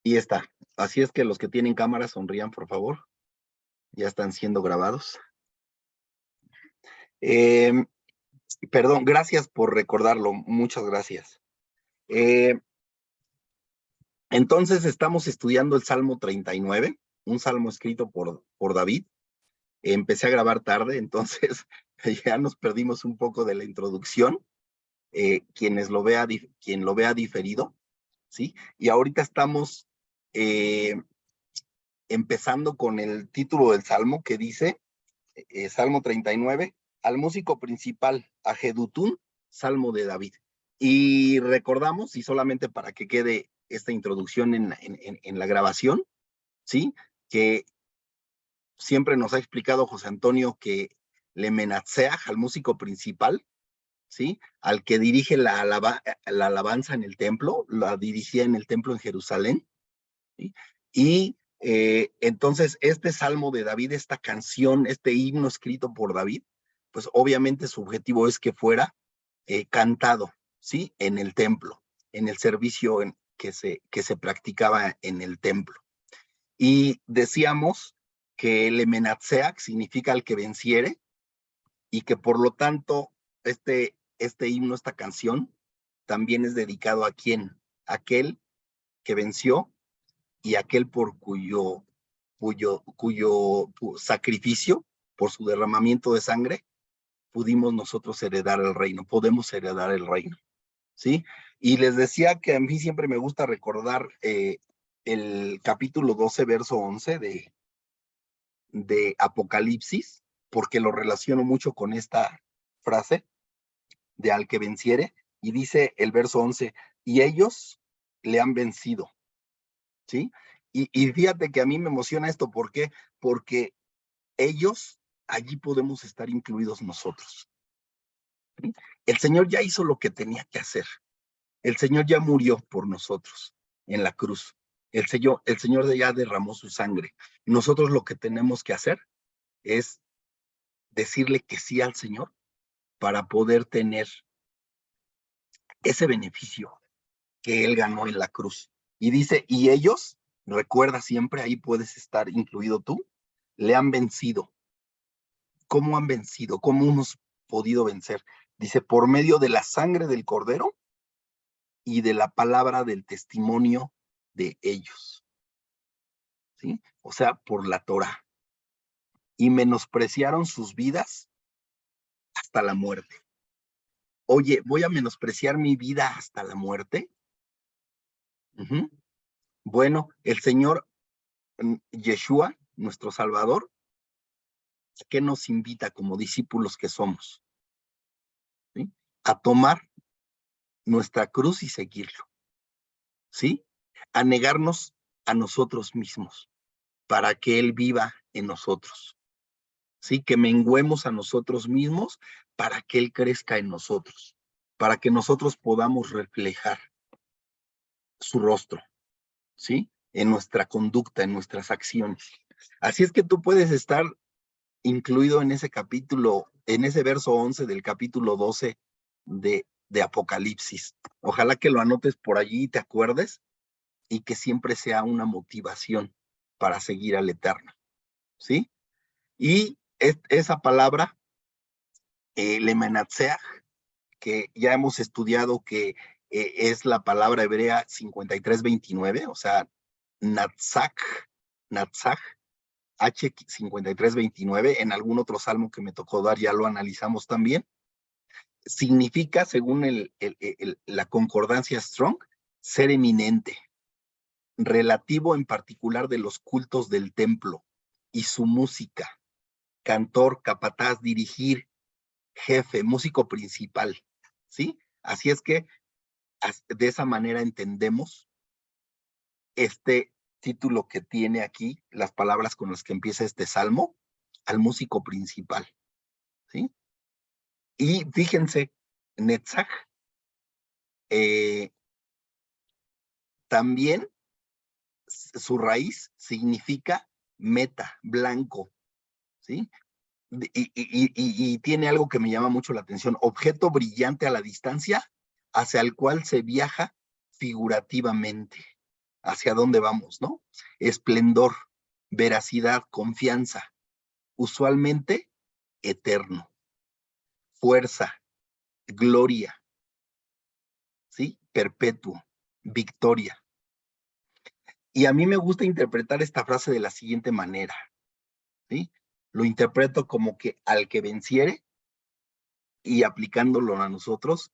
Y está. Así es que los que tienen cámara sonrían, por favor. Ya están siendo grabados. Em, Perdón, gracias por recordarlo. Muchas gracias. Eh, entonces estamos estudiando el Salmo 39, un salmo escrito por David. Empecé a grabar tarde, entonces ya nos perdimos un poco de la introducción. Quien lo vea diferido, ¿sí? Y ahorita estamos eh, empezando con el título del salmo que dice, Salmo 39, al músico principal, a Jedutún, Salmo de David. Y recordamos, y solamente para que quede esta introducción en la grabación, ¿sí? Que siempre nos ha explicado José Antonio que Lemenatseach, al músico principal, ¿sí? Al que dirige la alabanza en el templo, la dirigía en el templo en Jerusalén, ¿sí? Y entonces este salmo de David, esta canción, este himno escrito por David, pues obviamente su objetivo es que fuera cantado, ¿sí? En el templo, en el servicio que se practicaba en el templo. Y decíamos que el Emenatseach significa el que venciere y que por lo tanto este himno, esta canción, también es dedicado a quién, aquel que venció y aquel por cuyo sacrificio, por su derramamiento de sangre, pudimos nosotros heredar el reino, podemos heredar el reino, ¿sí? Y les decía que a mí siempre me gusta recordar el capítulo 12, verso 11 de Apocalipsis, porque lo relaciono mucho con esta frase de al que venciere, y dice el verso 11, y ellos le han vencido, ¿sí? Y fíjate que a mí me emociona esto, ¿por qué? Porque ellos, allí podemos estar incluidos nosotros, ¿sí? El Señor ya hizo lo que tenía que hacer, el Señor ya murió por nosotros en la cruz, el Señor ya derramó su sangre, nosotros lo que tenemos que hacer es decirle que sí al Señor para poder tener ese beneficio que Él ganó en la cruz. Y dice, y ellos, recuerda siempre, ahí puedes estar incluido tú, le han vencido. ¿Cómo han vencido? ¿Cómo hemos podido vencer? Dice, por medio de la sangre del cordero y de la palabra del testimonio de ellos, ¿sí? O sea, por la Torah. Y menospreciaron sus vidas hasta la muerte. Oye, ¿voy a menospreciar mi vida hasta la muerte? Uh-huh. Bueno, el Señor Yeshua, nuestro Salvador, ¿qué nos invita como discípulos que somos? ¿Sí? A tomar nuestra cruz y seguirlo, ¿sí? A negarnos a nosotros mismos para que Él viva en nosotros, ¿sí? Que menguemos a nosotros mismos para que Él crezca en nosotros, para que nosotros podamos reflejar su rostro, ¿sí? En nuestra conducta, en nuestras acciones. Así es que tú puedes estar incluido en ese capítulo, en ese verso 11 del capítulo 12 de Apocalipsis. Ojalá que lo anotes por allí y te acuerdes y que siempre sea una motivación para seguir al Eterno, ¿sí? Y esa palabra, Lemanatseach, que ya hemos estudiado que es la palabra hebrea 5329, o sea, Natsach, Natsach, H5329, en algún otro salmo que me tocó dar, ya lo analizamos también, significa, según la concordancia Strong, ser eminente, relativo en particular de los cultos del templo y su música, cantor, capataz, dirigir, jefe, músico principal, ¿sí? Así es que de esa manera entendemos este título que tiene aquí, las palabras con las que empieza este salmo, al músico principal, ¿sí? Y fíjense, Netzach eh, también su raíz significa meta, blanco, ¿sí? Y tiene algo que me llama mucho la atención, objeto brillante a la distancia hacia el cual se viaja figurativamente, hacia dónde vamos, ¿no? Esplendor, veracidad, confianza, usualmente eterno, fuerza, gloria, ¿sí? Perpetuo, victoria. Y a mí me gusta interpretar esta frase de la siguiente manera, ¿sí? Lo interpreto como que al que venciere, y aplicándolo a nosotros,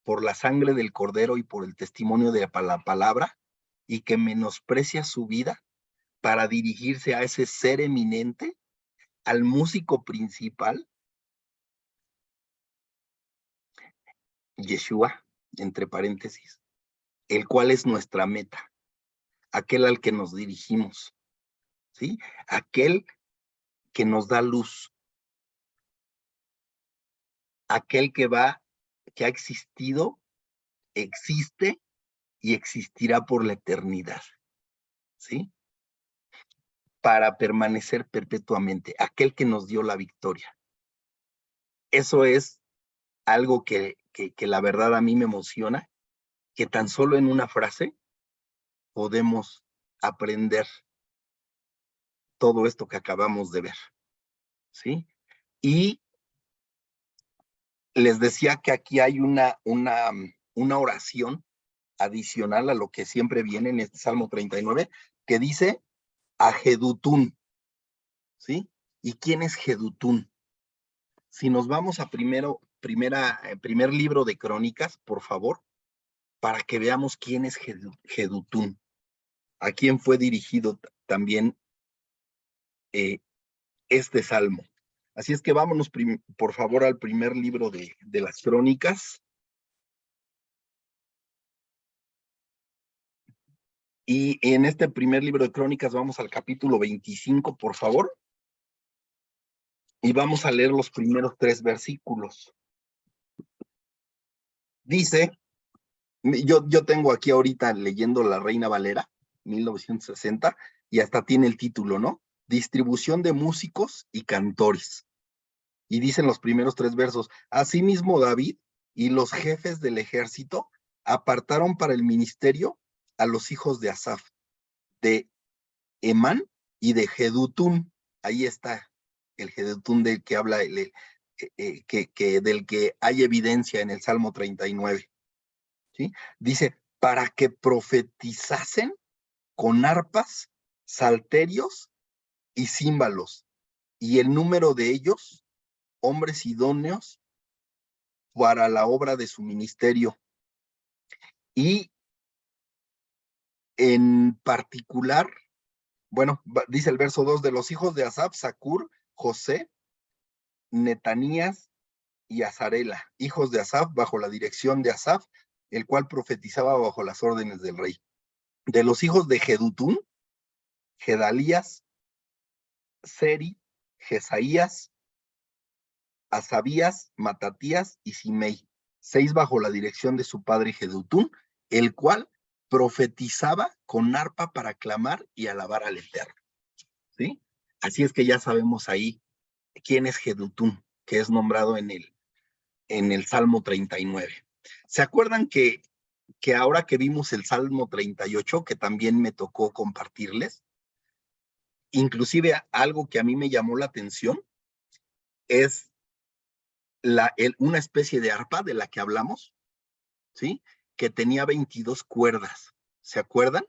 por la sangre del cordero y por el testimonio de la palabra, y que menosprecia su vida para dirigirse a ese ser eminente, al músico principal, Yeshua, entre paréntesis, el cual es nuestra meta, aquel al que nos dirigimos, ¿sí? Aquel que nos da luz, aquel que ha existido, existe y existirá por la eternidad, ¿sí? Para permanecer perpetuamente, aquel que nos dio la victoria. Eso es algo que la verdad a mí me emociona, que tan solo en una frase podemos aprender todo esto que acabamos de ver, ¿sí? Y les decía que aquí hay una oración adicional a lo que siempre viene en este Salmo 39, que dice a Jedutún, ¿sí? ¿Y quién es Jedutún? Si nos vamos a primer libro de Crónicas, por favor, para que veamos quién es Jedutún, a quién fue dirigido también este salmo. Así es que vámonos, por favor, al primer libro de las Crónicas. Y en este primer libro de Crónicas vamos al capítulo 25, por favor. Y vamos a leer los primeros 3 versículos. Dice, yo tengo aquí ahorita leyendo La Reina Valera, 1960, y hasta tiene el título, ¿no? Distribución de músicos y cantores. Y dicen los primeros 3 versos, asimismo David y los jefes del ejército apartaron para el ministerio a los hijos de Asaf, de Emán y de Jedutún. Ahí está el Jedutún del que habla, del que hay evidencia en el Salmo 39. ¿Sí? Dice, para que profetizasen con arpas, salterios y címbalos, y el número de ellos, hombres idóneos para la obra de su ministerio. Y en particular, bueno, dice el verso 2, de los hijos de Asaf, Zacur, José, Netanías y Azarela, hijos de Asaf, bajo la dirección de Asaf, el cual profetizaba bajo las órdenes del rey. De los hijos de Jedutún, Gedalías, Seri, Jesaías, Asabías, Matatías y Simei, 6 bajo la dirección de su padre Jedutún, el cual profetizaba con arpa para clamar y alabar al Eterno. ¿Sí? Así es que ya sabemos ahí quién es Jedutún, que es nombrado en el Salmo 39. ¿Se acuerdan que ahora que vimos el Salmo 38, que también me tocó compartirles, inclusive algo que a mí me llamó la atención es una especie de arpa de la que hablamos, ¿sí? Que tenía 22 cuerdas, ¿se acuerdan?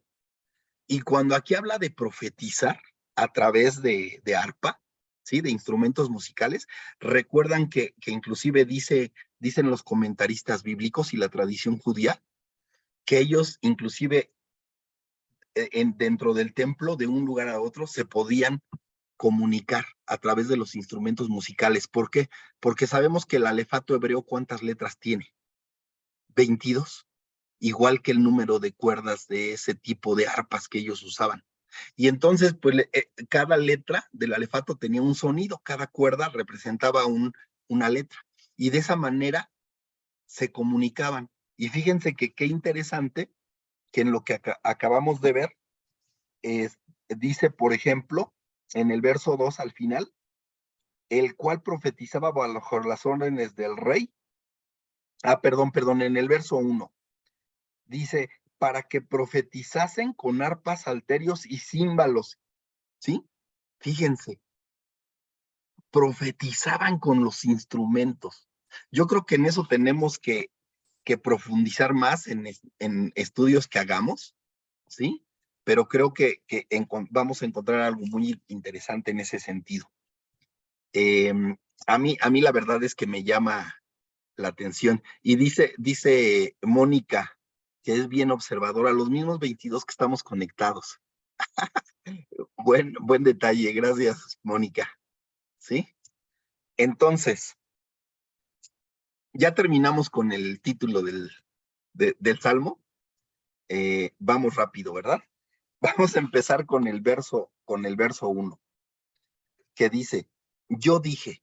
Y cuando aquí habla de profetizar a través de arpa, ¿sí? De instrumentos musicales, recuerdan que inclusive dicen los comentaristas bíblicos y la tradición judía, que ellos inclusive dentro del templo, de un lugar a otro, se podían comunicar a través de los instrumentos musicales. ¿Por qué? Porque sabemos que el alefato hebreo, ¿cuántas letras tiene? 22, igual que el número de cuerdas de ese tipo de arpas que ellos usaban. Y entonces, pues, cada letra del alefato tenía un sonido, cada cuerda representaba una letra. Y de esa manera se comunicaban. Y fíjense que qué interesante que en lo que acabamos de ver, dice, por ejemplo, en el verso 2 al final, el cual profetizaba bajo las órdenes del rey. Perdón, en el verso 1. Dice, para que profetizasen con arpas, salterios y címbalos, ¿sí? Fíjense, profetizaban con los instrumentos. Yo creo que en eso tenemos que profundizar más en estudios que hagamos, ¿sí? Pero creo que vamos a encontrar algo muy interesante en ese sentido. A mí la verdad es que me llama la atención. Y dice Mónica, que es bien observadora, los mismos 22 que estamos conectados. Buen detalle, gracias, Mónica. ¿Sí? Entonces, ya terminamos con el título del Salmo. Vamos rápido, ¿verdad? Vamos a empezar con el verso 1, que dice, yo dije,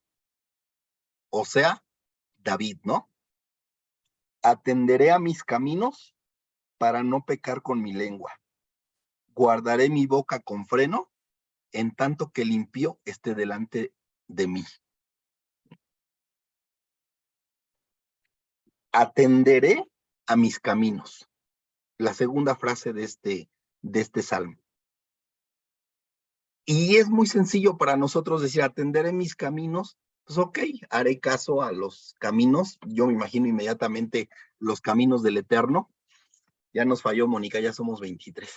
o sea, David, ¿no? Atenderé a mis caminos para no pecar con mi lengua. Guardaré mi boca con freno, en tanto que el impío esté delante de mí. Atenderé a mis caminos. La segunda frase de este salmo. Y es muy sencillo para nosotros decir, atenderé mis caminos. Pues ok, haré caso a los caminos. Yo me imagino inmediatamente los caminos del Eterno. Ya nos falló, Mónica, ya somos 23.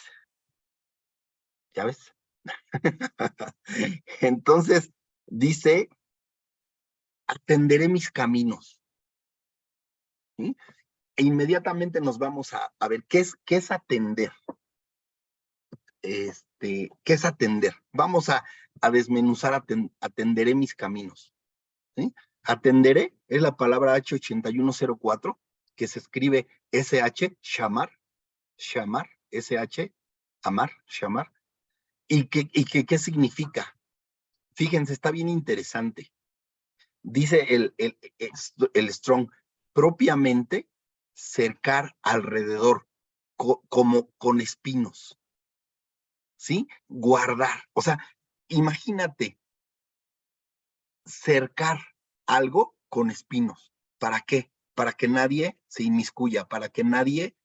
¿Ya ves? Entonces, dice, atenderé mis caminos. ¿Sí? E inmediatamente nos vamos a ver qué es atender. ¿Qué es atender? Vamos a desmenuzar, atenderé mis caminos. ¿Sí? Atenderé es la palabra H8104, que se escribe SH, shamar, SH, amar, shamar. ¿Y qué significa? Fíjense, está bien interesante. Dice el Strong, propiamente cercar alrededor, como con espinos, ¿sí? Guardar, o sea, imagínate, cercar algo con espinos. ¿Para qué? Para que nadie se inmiscuya, para que nadie,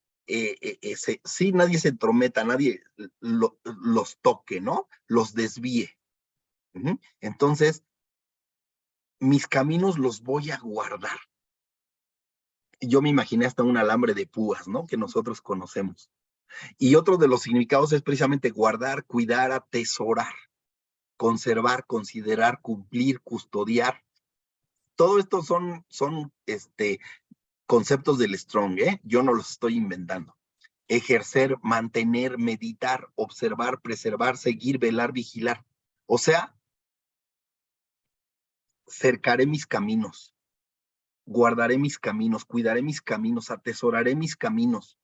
nadie se entrometa, nadie los toque, ¿no? Los desvíe. Entonces, mis caminos los voy a guardar. Yo me imaginé hasta un alambre de púas, ¿no? Que nosotros conocemos. Y otro de los significados es precisamente guardar, cuidar, atesorar, conservar, considerar, cumplir, custodiar. Todo esto son conceptos del Strong, ¿eh? Yo no los estoy inventando. Ejercer, mantener, meditar, observar, preservar, seguir, velar, vigilar. O sea, cercaré mis caminos, guardaré mis caminos, cuidaré mis caminos, atesoraré mis caminos,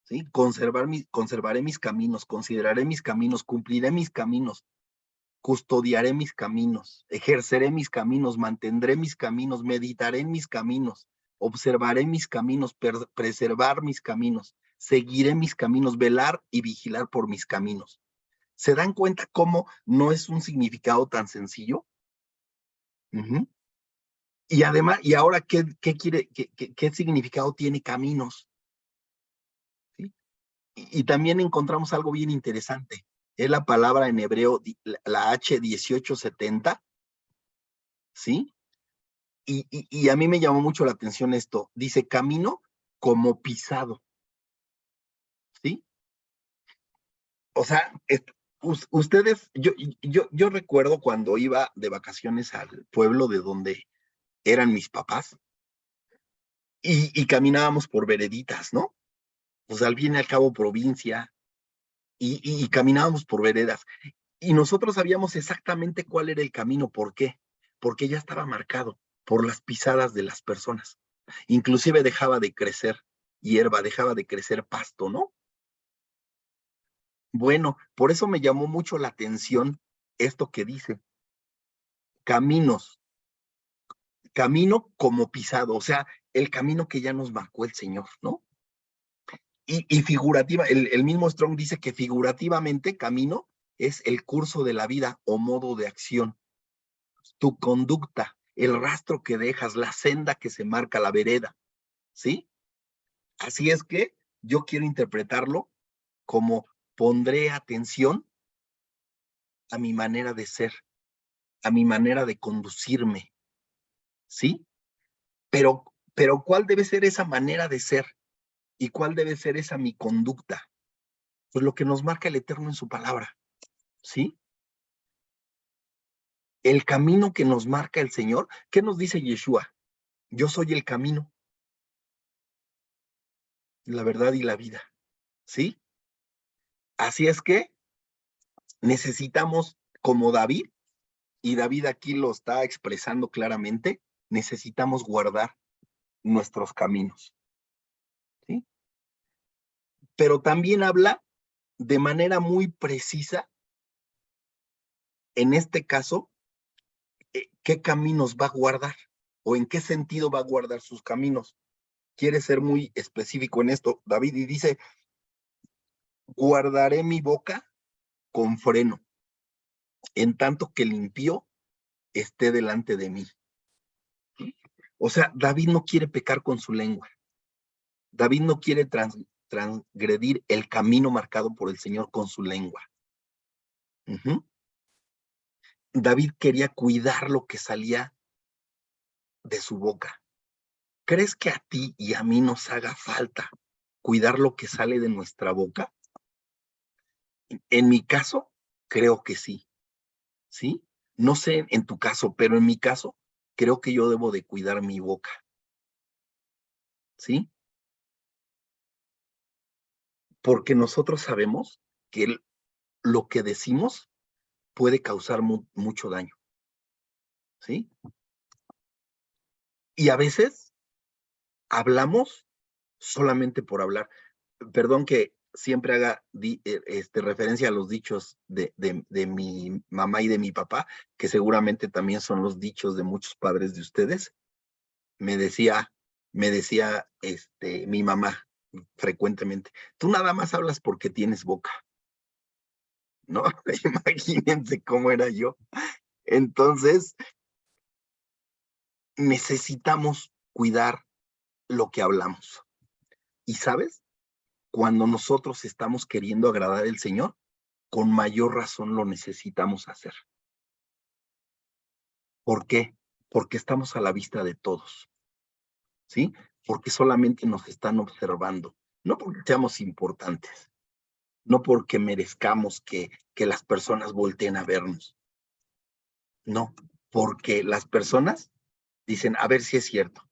¿sí? Conservaré mis caminos, consideraré mis caminos, cumpliré mis caminos, custodiaré mis caminos, ejerceré mis caminos, mantendré mis caminos, meditaré en mis caminos, observaré mis caminos, preservar mis caminos, seguiré mis caminos, velar y vigilar por mis caminos. ¿Se dan cuenta cómo no es un significado tan sencillo? Y además, ¿y ahora qué significado tiene caminos? ¿Sí? Y también encontramos algo bien interesante. Es la palabra en hebreo, la H1870, ¿sí? Y a mí me llamó mucho la atención esto. Dice camino como pisado, ¿sí? O sea, ustedes, yo recuerdo cuando iba de vacaciones al pueblo de donde eran mis papás y caminábamos por vereditas, ¿no? Pues al fin y al cabo provincia y caminábamos por veredas. Y nosotros sabíamos exactamente cuál era el camino. ¿Por qué? Porque ya estaba marcado por las pisadas de las personas. Inclusive dejaba de crecer hierba, dejaba de crecer pasto, ¿no? Bueno, por eso me llamó mucho la atención esto que dice, caminos, camino como pisado, o sea, el camino que ya nos marcó el Señor, ¿no? Y figurativa, el mismo Strong dice que figurativamente camino es el curso de la vida o modo de acción, tu conducta, el rastro que dejas, la senda que se marca, la vereda, ¿sí? Así es que yo quiero interpretarlo como pondré atención a mi manera de ser, a mi manera de conducirme, ¿sí? Pero ¿cuál debe ser esa manera de ser? ¿Y cuál debe ser esa mi conducta? Pues lo que nos marca el Eterno en su palabra, ¿sí? El camino que nos marca el Señor. ¿Qué nos dice Yeshua? Yo soy el camino, la verdad y la vida, ¿sí? Así es que necesitamos, como David, y David aquí lo está expresando claramente, necesitamos guardar nuestros caminos, ¿sí? Pero también habla de manera muy precisa, en este caso, qué caminos va a guardar o en qué sentido va a guardar sus caminos. Quiere ser muy específico en esto, David, y dice, guardaré mi boca con freno, en tanto que el impío esté delante de mí. O sea, David no quiere pecar con su lengua. David no quiere transgredir el camino marcado por el Señor con su lengua. Uh-huh. David quería cuidar lo que salía de su boca. ¿Crees que a ti y a mí nos haga falta cuidar lo que sale de nuestra boca? En mi caso, creo que sí, ¿sí? No sé en tu caso, pero en mi caso, creo que yo debo de cuidar mi boca, ¿sí? Porque nosotros sabemos que lo que decimos puede causar mucho daño, ¿sí? Y a veces hablamos solamente por hablar. Perdón que siempre haga referencia a los dichos de mi mamá y de mi papá, que seguramente también son los dichos de muchos padres de ustedes. Me decía mi mamá frecuentemente, tú nada más hablas porque tienes boca, ¿no? Imagínense cómo era yo. Entonces, necesitamos cuidar lo que hablamos. Y sabes, cuando nosotros estamos queriendo agradar al Señor, con mayor razón lo necesitamos hacer. ¿Por qué? Porque estamos a la vista de todos, ¿sí? Porque solamente nos están observando, no porque seamos importantes, no porque merezcamos que las personas volteen a vernos, no, porque las personas dicen, a ver si es cierto,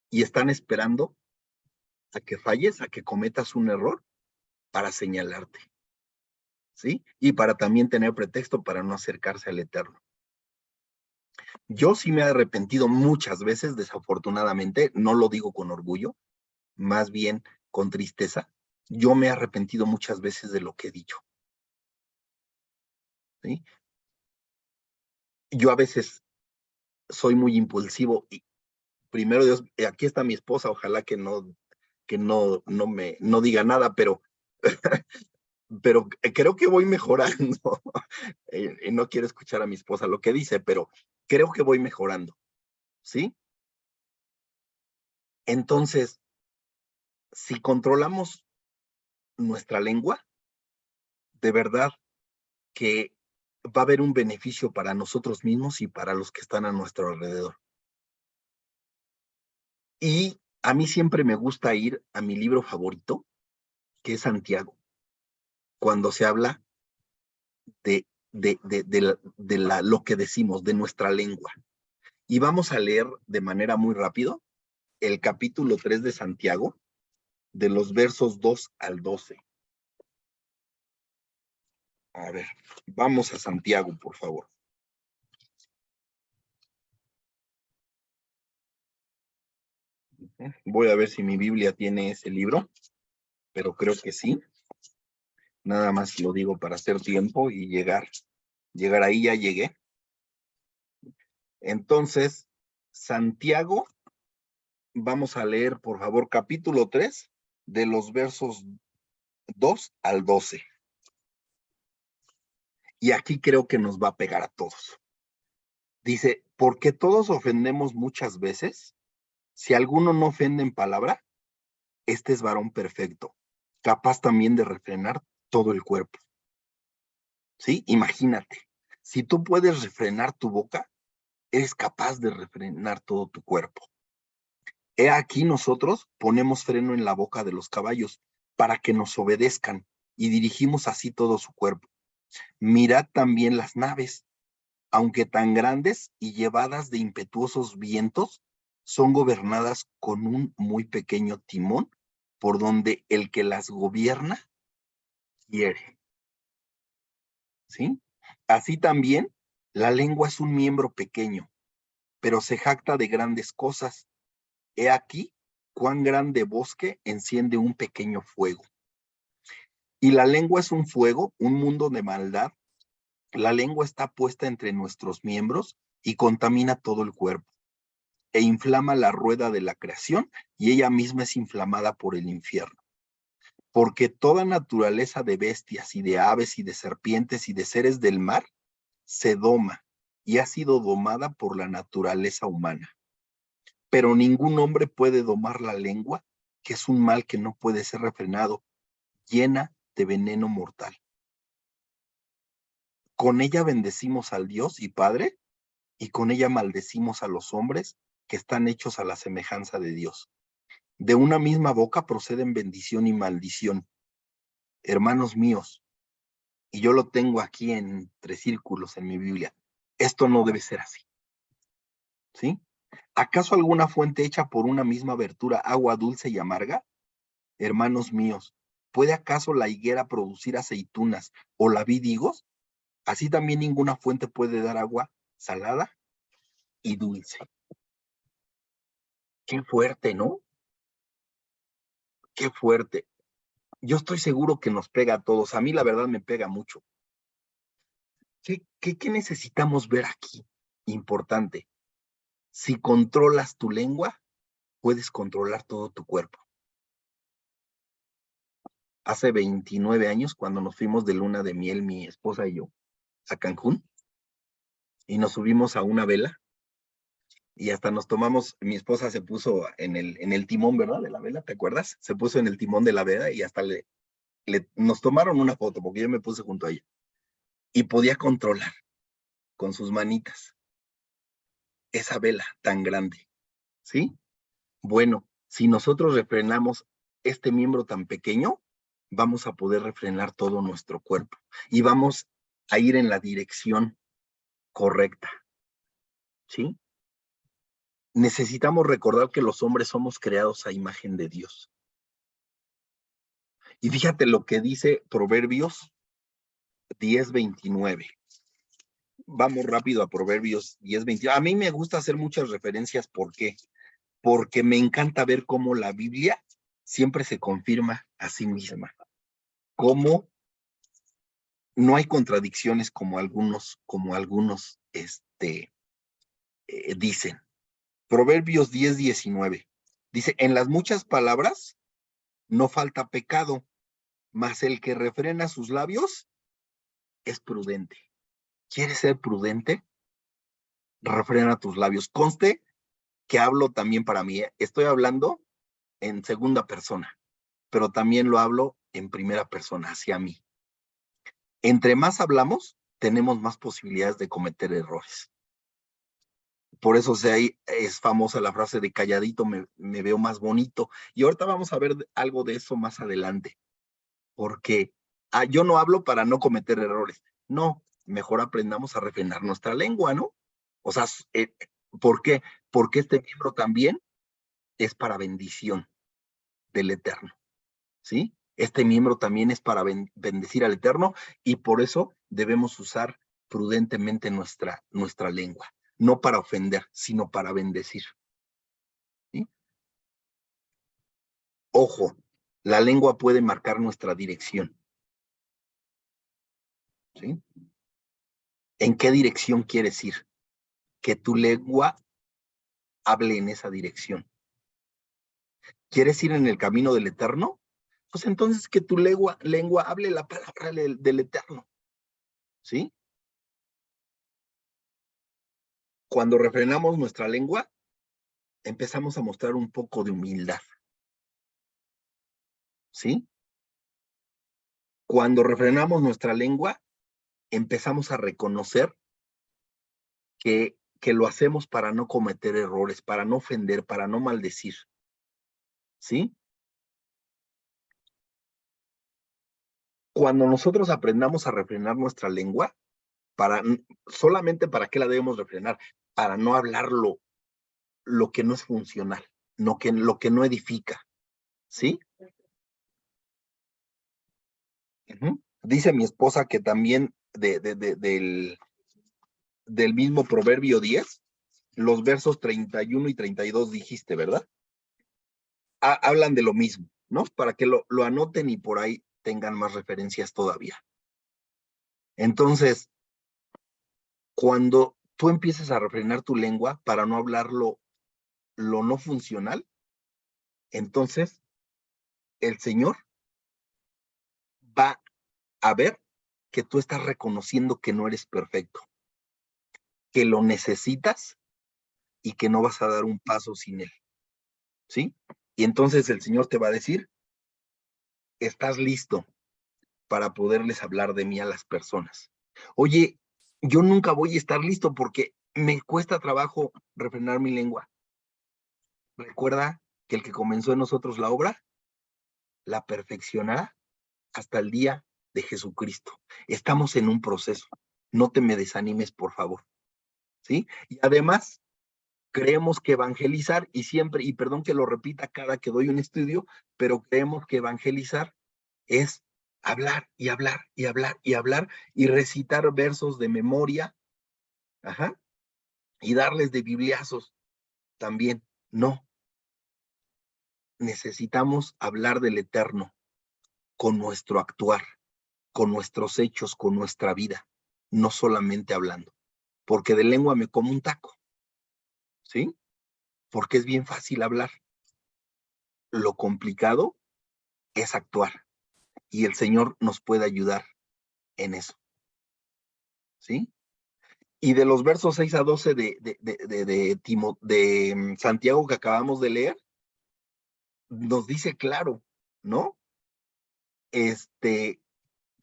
y están esperando a que falles, a que cometas un error para señalarte, ¿sí? Y para también tener pretexto para no acercarse al Eterno. Yo sí me he arrepentido muchas veces, desafortunadamente, no lo digo con orgullo, más bien con tristeza. Yo me he arrepentido muchas veces de lo que he dicho, ¿sí? Yo a veces soy muy impulsivo y primero Dios, aquí está mi esposa, ojalá que no diga nada, pero creo que voy mejorando. No quiero escuchar a mi esposa lo que dice, pero creo que voy mejorando, ¿sí? Entonces, si controlamos nuestra lengua, de verdad que va a haber un beneficio para nosotros mismos y para los que están a nuestro alrededor. Y a mí siempre me gusta ir a mi libro favorito, que es Santiago, cuando se habla de lo que decimos, de nuestra lengua. Y vamos a leer de manera muy rápido el capítulo 3 de Santiago, de los versos 2 al 12. A ver, vamos a Santiago, por favor. Voy a ver si mi Biblia tiene ese libro, pero creo que sí. Nada más lo digo para hacer tiempo y llegar ahí, ya llegué. Entonces, Santiago, vamos a leer, por favor, capítulo 3, de los versos 2 al 12. Y aquí creo que nos va a pegar a todos. Dice, porque todos ofendemos muchas veces, si alguno no ofende en palabra, este es varón perfecto, capaz también de refrenar todo el cuerpo. ¿Sí? Imagínate, si tú puedes refrenar tu boca, eres capaz de refrenar todo tu cuerpo. He aquí nosotros ponemos freno en la boca de los caballos para que nos obedezcan y dirigimos así todo su cuerpo. Mirad también las naves, aunque tan grandes y llevadas de impetuosos vientos, son gobernadas con un muy pequeño timón por donde el que las gobierna quiere. ¿Sí? Así también, la lengua es un miembro pequeño, pero se jacta de grandes cosas. He aquí cuán grande bosque enciende un pequeño fuego. Y la lengua es un fuego, un mundo de maldad. La lengua está puesta entre nuestros miembros y contamina todo el cuerpo, e inflama la rueda de la creación, y ella misma es inflamada por el infierno. Porque toda naturaleza de bestias y de aves y de serpientes y de seres del mar se doma y ha sido domada por la naturaleza humana. Pero ningún hombre puede domar la lengua, que es un mal que no puede ser refrenado, llena de veneno mortal. Con ella bendecimos al Dios y Padre, y con ella maldecimos a los hombres que están hechos a la semejanza de Dios. De una misma boca proceden bendición y maldición. Hermanos míos, y yo lo tengo aquí en 3 círculos en mi Biblia, esto no debe ser así. ¿Sí? ¿Acaso alguna fuente hecha por una misma abertura, agua dulce y amarga? Hermanos míos, ¿puede acaso la higuera producir aceitunas o la vid higos? Así también ninguna fuente puede dar agua salada y dulce. Qué fuerte, ¿no? Qué fuerte. Yo estoy seguro que nos pega a todos. A mí la verdad me pega mucho. ¿Qué necesitamos ver aquí? Importante. Si controlas tu lengua, puedes controlar todo tu cuerpo. Hace 29 años, cuando nos fuimos de luna de miel, mi esposa y yo, a Cancún, y nos subimos a una vela, y hasta nos tomamos, mi esposa se puso en el timón, ¿verdad? De la vela, ¿te acuerdas? Se puso en el timón de la vela y hasta nos tomaron una foto, porque yo me puse junto a ella, y podía controlar con sus manitas esa vela tan grande, ¿sí? Bueno, si nosotros refrenamos este miembro tan pequeño, vamos a poder refrenar todo nuestro cuerpo y vamos a ir en la dirección correcta, ¿sí? Necesitamos recordar que los hombres somos creados a imagen de Dios. Y fíjate lo que dice Proverbios 10:29. Vamos rápido a Proverbios 10:29. A mí me gusta hacer muchas referencias. ¿Por qué? Porque me encanta ver cómo la Biblia siempre se confirma a sí misma. Cómo no hay contradicciones como algunos dicen. Proverbios 10:19. Dice, en las muchas palabras no falta pecado, mas el que refrena sus labios es prudente. ¿Quieres ser prudente? Refrena tus labios. Conste que hablo también para mí. Estoy hablando en segunda persona, pero también lo hablo en primera persona, hacia mí. Entre más hablamos, tenemos más posibilidades de cometer errores. Por eso es famosa la frase de calladito me veo más bonito. Y ahorita vamos a ver algo de eso más adelante. Porque yo no hablo para no cometer errores. No, mejor aprendamos a refrenar nuestra lengua, ¿no? O sea, ¿por qué? Porque este miembro también es para bendición del Eterno, ¿sí? Este miembro también es para bendecir al Eterno y por eso debemos usar prudentemente nuestra lengua, no para ofender, sino para bendecir, ¿sí? Ojo, la lengua puede marcar nuestra dirección, ¿sí? ¿En qué dirección quieres ir? Que tu lengua hable en esa dirección. ¿Quieres ir en el camino del Eterno? Pues entonces que tu lengua hable la palabra del Eterno, ¿sí? Cuando refrenamos nuestra lengua, empezamos a mostrar un poco de humildad, ¿sí? Cuando refrenamos nuestra lengua, empezamos a reconocer que lo hacemos para no cometer errores, para no ofender, para no maldecir, ¿sí? Cuando nosotros aprendamos a refrenar nuestra lengua, solamente para qué la debemos refrenar, para no hablar lo que no es funcional, lo que no edifica, ¿sí? Ujú. Dice mi esposa que también del mismo Proverbio 10, los versos 31 y 32 dijiste, ¿verdad? Hablan de lo mismo, ¿no? Para que lo anoten y por ahí tengan más referencias todavía. Entonces, cuando tú empieces a refrenar tu lengua para no hablar lo no funcional, entonces el Señor va a ver que tú estás reconociendo que no eres perfecto, que lo necesitas y que no vas a dar un paso sin Él, ¿sí? Y entonces el Señor te va a decir, estás listo para poderles hablar de mí a las personas. Oye, yo nunca voy a estar listo porque me cuesta trabajo refrenar mi lengua. Recuerda que el que comenzó en nosotros la obra, la perfeccionará hasta el día de Jesucristo. Estamos en un proceso. No te me desanimes, por favor. ¿Sí? Y además, creemos que evangelizar, y siempre, y perdón que lo repita cada que doy un estudio, pero creemos que evangelizar es hablar y hablar y hablar y hablar y recitar versos de memoria, ajá, y darles de bibliazos también. No, necesitamos hablar del eterno con nuestro actuar, con nuestros hechos, con nuestra vida, no solamente hablando, porque de lengua me como un taco, ¿sí? Porque es bien fácil hablar. Lo complicado es actuar y el Señor nos puede ayudar en eso, ¿sí? Y de los versos 6 a 12 de Santiago que acabamos de leer, nos dice claro, ¿no? Que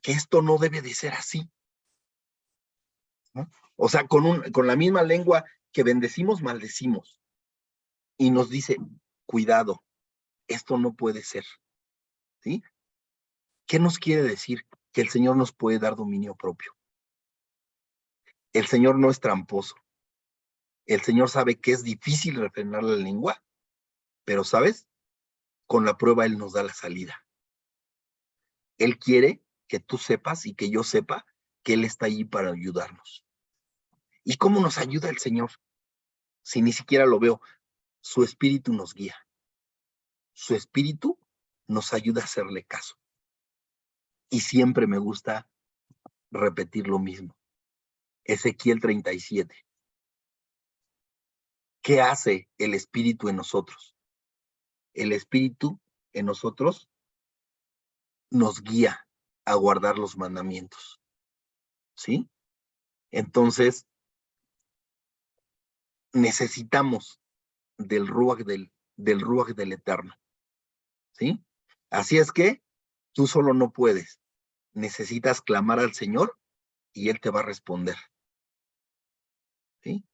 esto no debe de ser así, ¿no? O sea, con la misma lengua que bendecimos, maldecimos. Y nos dice, cuidado, esto no puede ser, ¿sí? ¿Qué nos quiere decir? Que el Señor nos puede dar dominio propio. El Señor no es tramposo. El Señor sabe que es difícil refrenar la lengua, pero ¿sabes? Con la prueba Él nos da la salida. Él quiere que tú sepas y que yo sepa que Él está allí para ayudarnos. ¿Y cómo nos ayuda el Señor? Si ni siquiera lo veo, su espíritu nos guía. Su espíritu nos ayuda a hacerle caso. Y siempre me gusta repetir lo mismo. Ezequiel 37. ¿Qué hace el espíritu en nosotros? El espíritu en nosotros nos guía a guardar los mandamientos, ¿sí? Entonces, necesitamos del Ruach del Eterno, ¿sí? Así es que tú solo no puedes. Necesitas clamar al Señor y Él te va a responder, ¿sí?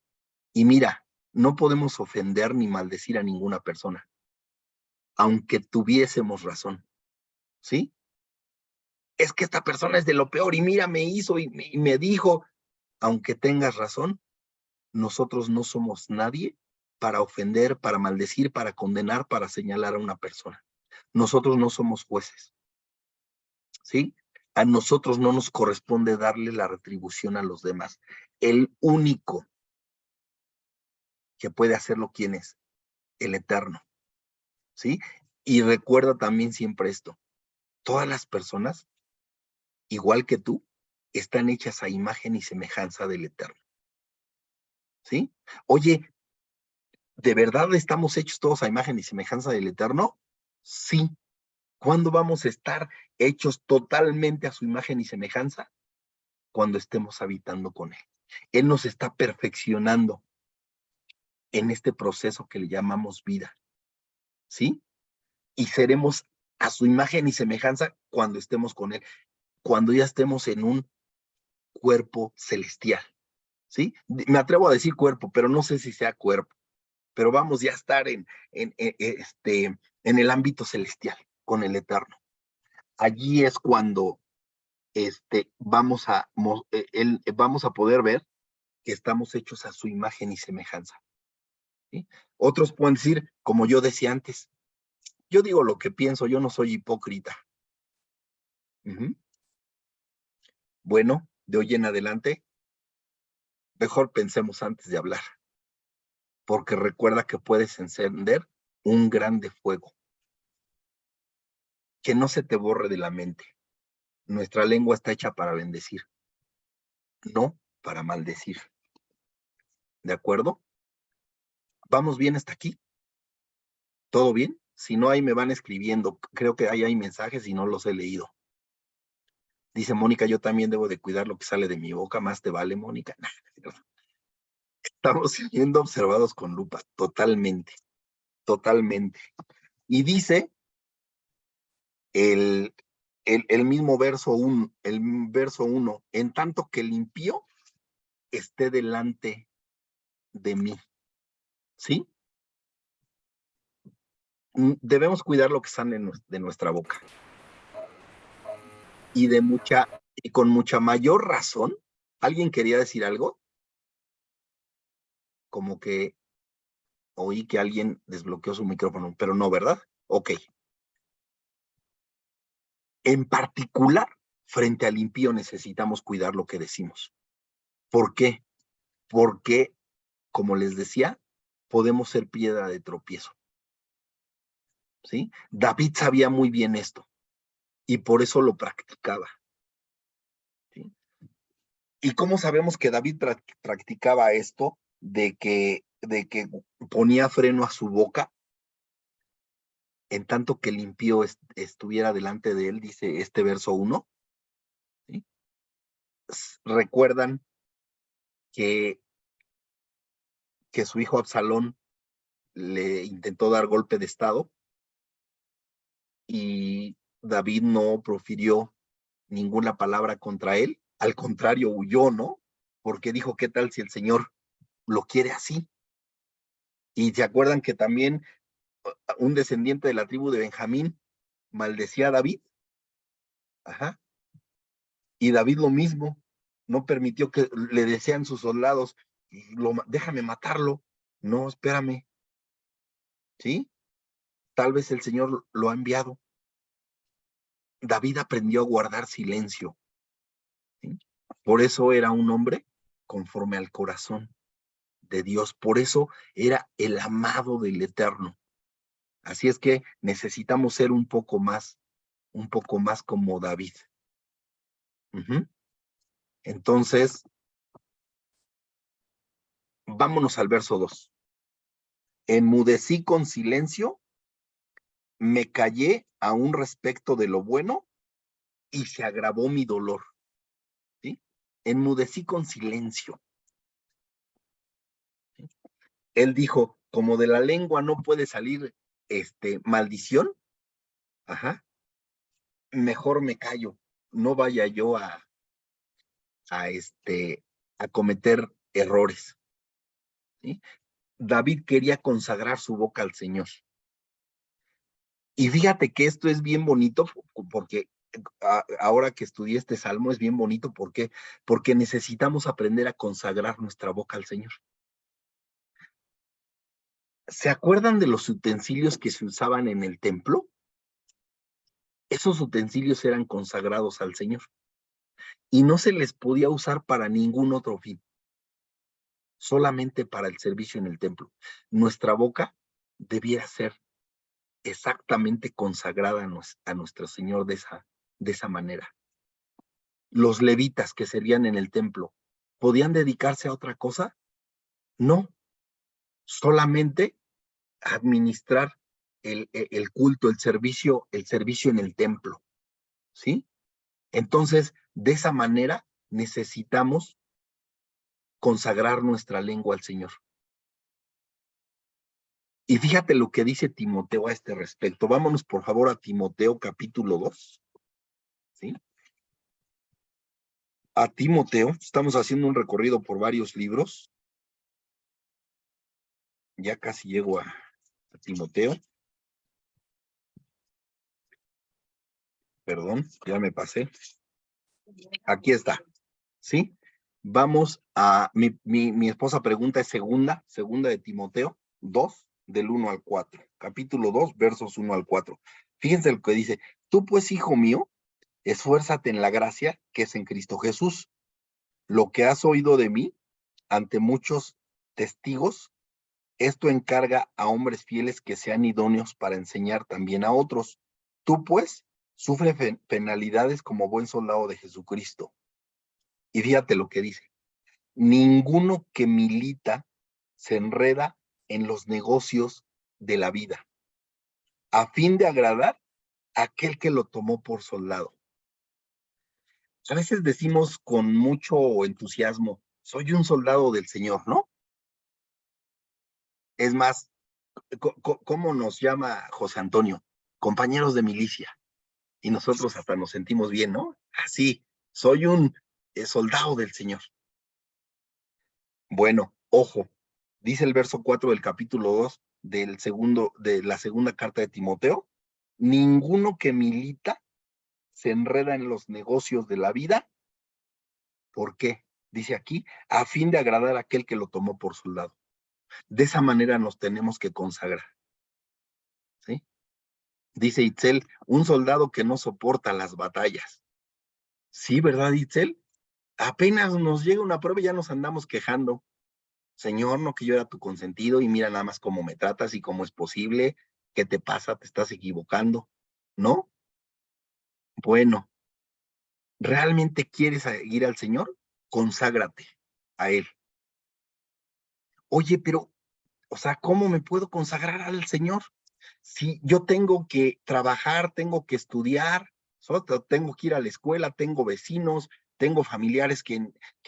Y mira, no podemos ofender ni maldecir a ninguna persona, aunque tuviésemos razón, ¿sí? Es que esta persona es de lo peor y mira, me hizo y me dijo, aunque tengas razón, nosotros no somos nadie para ofender, para maldecir, para condenar, para señalar a una persona. Nosotros no somos jueces, ¿sí? A nosotros no nos corresponde darle la retribución a los demás. El único que puede hacerlo, ¿quién es? El Eterno, ¿sí? Y recuerda también siempre esto, todas las personas, igual que tú, están hechas a imagen y semejanza del Eterno, ¿sí? Oye, ¿de verdad estamos hechos todos a imagen y semejanza del Eterno? Sí. ¿Cuándo vamos a estar hechos totalmente a su imagen y semejanza? Cuando estemos habitando con Él. Él nos está perfeccionando en este proceso que le llamamos vida, ¿sí? Y seremos a su imagen y semejanza cuando estemos con Él. cuando ya estemos en un cuerpo celestial, ¿sí? Me atrevo a decir cuerpo, pero no sé si sea cuerpo, pero vamos ya a estar en el ámbito celestial, con el Eterno. Allí es cuando vamos a poder ver que estamos hechos a su imagen y semejanza, ¿sí? Otros pueden decir, como yo decía antes, yo digo lo que pienso, yo no soy hipócrita. Bueno, de hoy en adelante, mejor pensemos antes de hablar, porque recuerda que puedes encender un grande fuego. Que no se te borre de la mente. Nuestra lengua está hecha para bendecir, no para maldecir. ¿De acuerdo? ¿Vamos bien hasta aquí? ¿Todo bien? Si no, ahí me van escribiendo. Creo que ahí hay mensajes y no los he leído. Dice Mónica, yo también debo de cuidar lo que sale de mi boca. Más te vale, Mónica. Estamos siendo observados con lupa. Totalmente. Totalmente. Y dice el mismo verso 1, en tanto que el impío esté delante de mí. ¿Sí? Debemos cuidar lo que sale de nuestra boca. Y con mucha mayor razón, ¿alguien quería decir algo? Como que oí que alguien desbloqueó su micrófono, pero no, ¿verdad? Ok. En particular, frente al impío necesitamos cuidar lo que decimos. ¿Por qué? Porque, como les decía, podemos ser piedra de tropiezo. ¿Sí? David sabía muy bien esto y por eso lo practicaba. ¿Sí? ¿Y cómo sabemos que David practicaba esto de que ponía freno a su boca en tanto que el impío estuviera delante de él? Dice este verso 1. ¿Sí? Recuerdan que su hijo Absalón le intentó dar golpe de estado y David no profirió ninguna palabra contra él, al contrario, huyó, ¿no? Porque dijo, ¿qué tal si el Señor lo quiere así? Y se acuerdan que también un descendiente de la tribu de Benjamín maldecía a David. Ajá. Y David lo mismo, no permitió que le desean sus soldados, déjame matarlo. No, espérame. ¿Sí? Tal vez el Señor lo ha enviado. David aprendió a guardar silencio. ¿Sí? Por eso era un hombre conforme al corazón de Dios. Por eso era el amado del Eterno. Así es que necesitamos ser un poco más como David. Entonces, vámonos al verso 2. Enmudecí con silencio, me callé aún respecto de lo bueno y se agravó mi dolor. ¿Sí? Enmudecí con silencio. ¿Sí? Él dijo, como de la lengua no puede salir maldición, ajá, mejor me callo, no vaya yo a cometer errores. ¿Sí? David quería consagrar su boca al Señor. Y fíjate que esto es bien bonito porque ahora que estudié este salmo es bien bonito porque necesitamos aprender a consagrar nuestra boca al Señor. ¿Se acuerdan de los utensilios que se usaban en el templo? Esos utensilios eran consagrados al Señor y no se les podía usar para ningún otro fin, solamente para el servicio en el templo. Nuestra boca debiera ser exactamente consagrada a nuestro Señor de esa manera. Los levitas que servían en el templo, ¿podían dedicarse a otra cosa? No, solamente administrar el culto, el servicio en el templo, ¿sí? Entonces, de esa manera necesitamos consagrar nuestra lengua al Señor. Y fíjate lo que dice Timoteo a este respecto. Vámonos, por favor, a Timoteo capítulo 2, ¿sí? a Timoteo. Estamos haciendo un recorrido por varios libros. Ya casi llego a Timoteo. Perdón, ya me pasé. Aquí está, ¿sí? Vamos a, mi esposa pregunta es segunda de Timoteo 2, del 1 al 4. Capítulo 2, versos 1 al 4. Fíjense lo que dice: tú pues, hijo mío, esfuérzate en la gracia que es en Cristo Jesús. Lo que has oído de mí ante muchos testigos, esto encarga a hombres fieles que sean idóneos para enseñar también a otros. Tú pues, sufre penalidades como buen soldado de Jesucristo. Y fíjate lo que dice: ninguno que milita se enreda en los negocios de la vida, a fin de agradar a aquel que lo tomó por soldado. A veces decimos con mucho entusiasmo: soy un soldado del Señor, ¿no? Es más, ¿cómo nos llama José Antonio? Compañeros de milicia. Y nosotros hasta nos sentimos bien, ¿no? Así, soy un soldado del Señor. Bueno, ojo, dice el verso 4 del capítulo 2 de la segunda carta de Timoteo: ninguno que milita se enreda en los negocios de la vida. ¿Por qué? Dice aquí, a fin de agradar a aquel que lo tomó por soldado. De esa manera nos tenemos que consagrar, ¿sí? Dice Itzel: un soldado que no soporta las batallas. Sí, ¿verdad, Itzel? Apenas nos llega una prueba y ya nos andamos quejando. Señor, no, que yo era tu consentido y mira nada más cómo me tratas y cómo es posible. ¿Qué te pasa? Te estás equivocando, ¿no? Bueno, ¿realmente quieres seguir al Señor? Conságrate a Él. Oye, pero, o sea, ¿cómo me puedo consagrar al Señor? Si yo tengo que trabajar, tengo que estudiar, tengo que ir a la escuela, tengo vecinos, tengo familiares que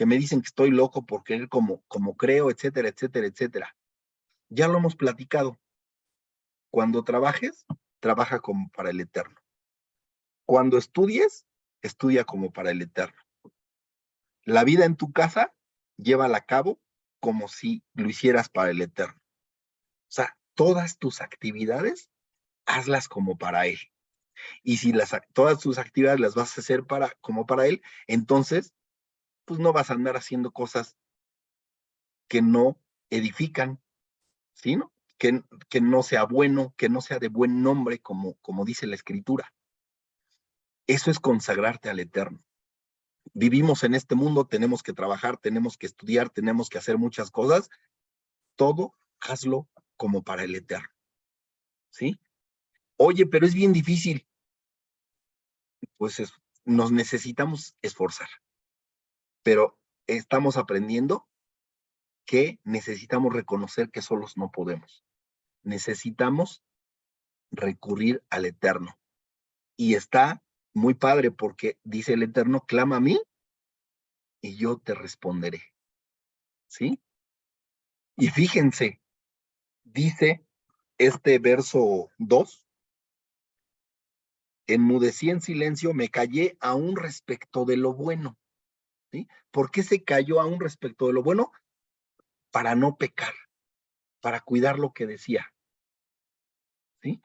me dicen que estoy loco por creer como creo, etcétera, etcétera, etcétera. Ya lo hemos platicado. Cuando trabajes, trabaja como para el eterno. Cuando estudies, estudia como para el eterno. La vida en tu casa, llévala a cabo como si lo hicieras para el eterno. O sea, todas tus actividades, hazlas como para Él. Y si todas tus actividades las vas a hacer como para Él, entonces, pues no vas a andar haciendo cosas que no edifican, ¿sí? ¿No? Que no sea bueno, que no sea de buen nombre, como dice la Escritura. Eso es consagrarte al eterno. Vivimos en este mundo, tenemos que trabajar, tenemos que estudiar, tenemos que hacer muchas cosas. Todo hazlo como para el eterno, ¿sí? Oye, pero es bien difícil. Pues nos necesitamos esforzar, pero estamos aprendiendo que necesitamos reconocer que solos no podemos. Necesitamos recurrir al eterno. Y está muy padre porque dice el eterno: clama a mí y yo te responderé, ¿sí? Y fíjense, dice este verso 2: enmudecí en silencio, me callé aún respecto de lo bueno, ¿sí? ¿Por qué se cayó aún respecto de lo bueno? Para no pecar, para cuidar lo que decía, ¿sí?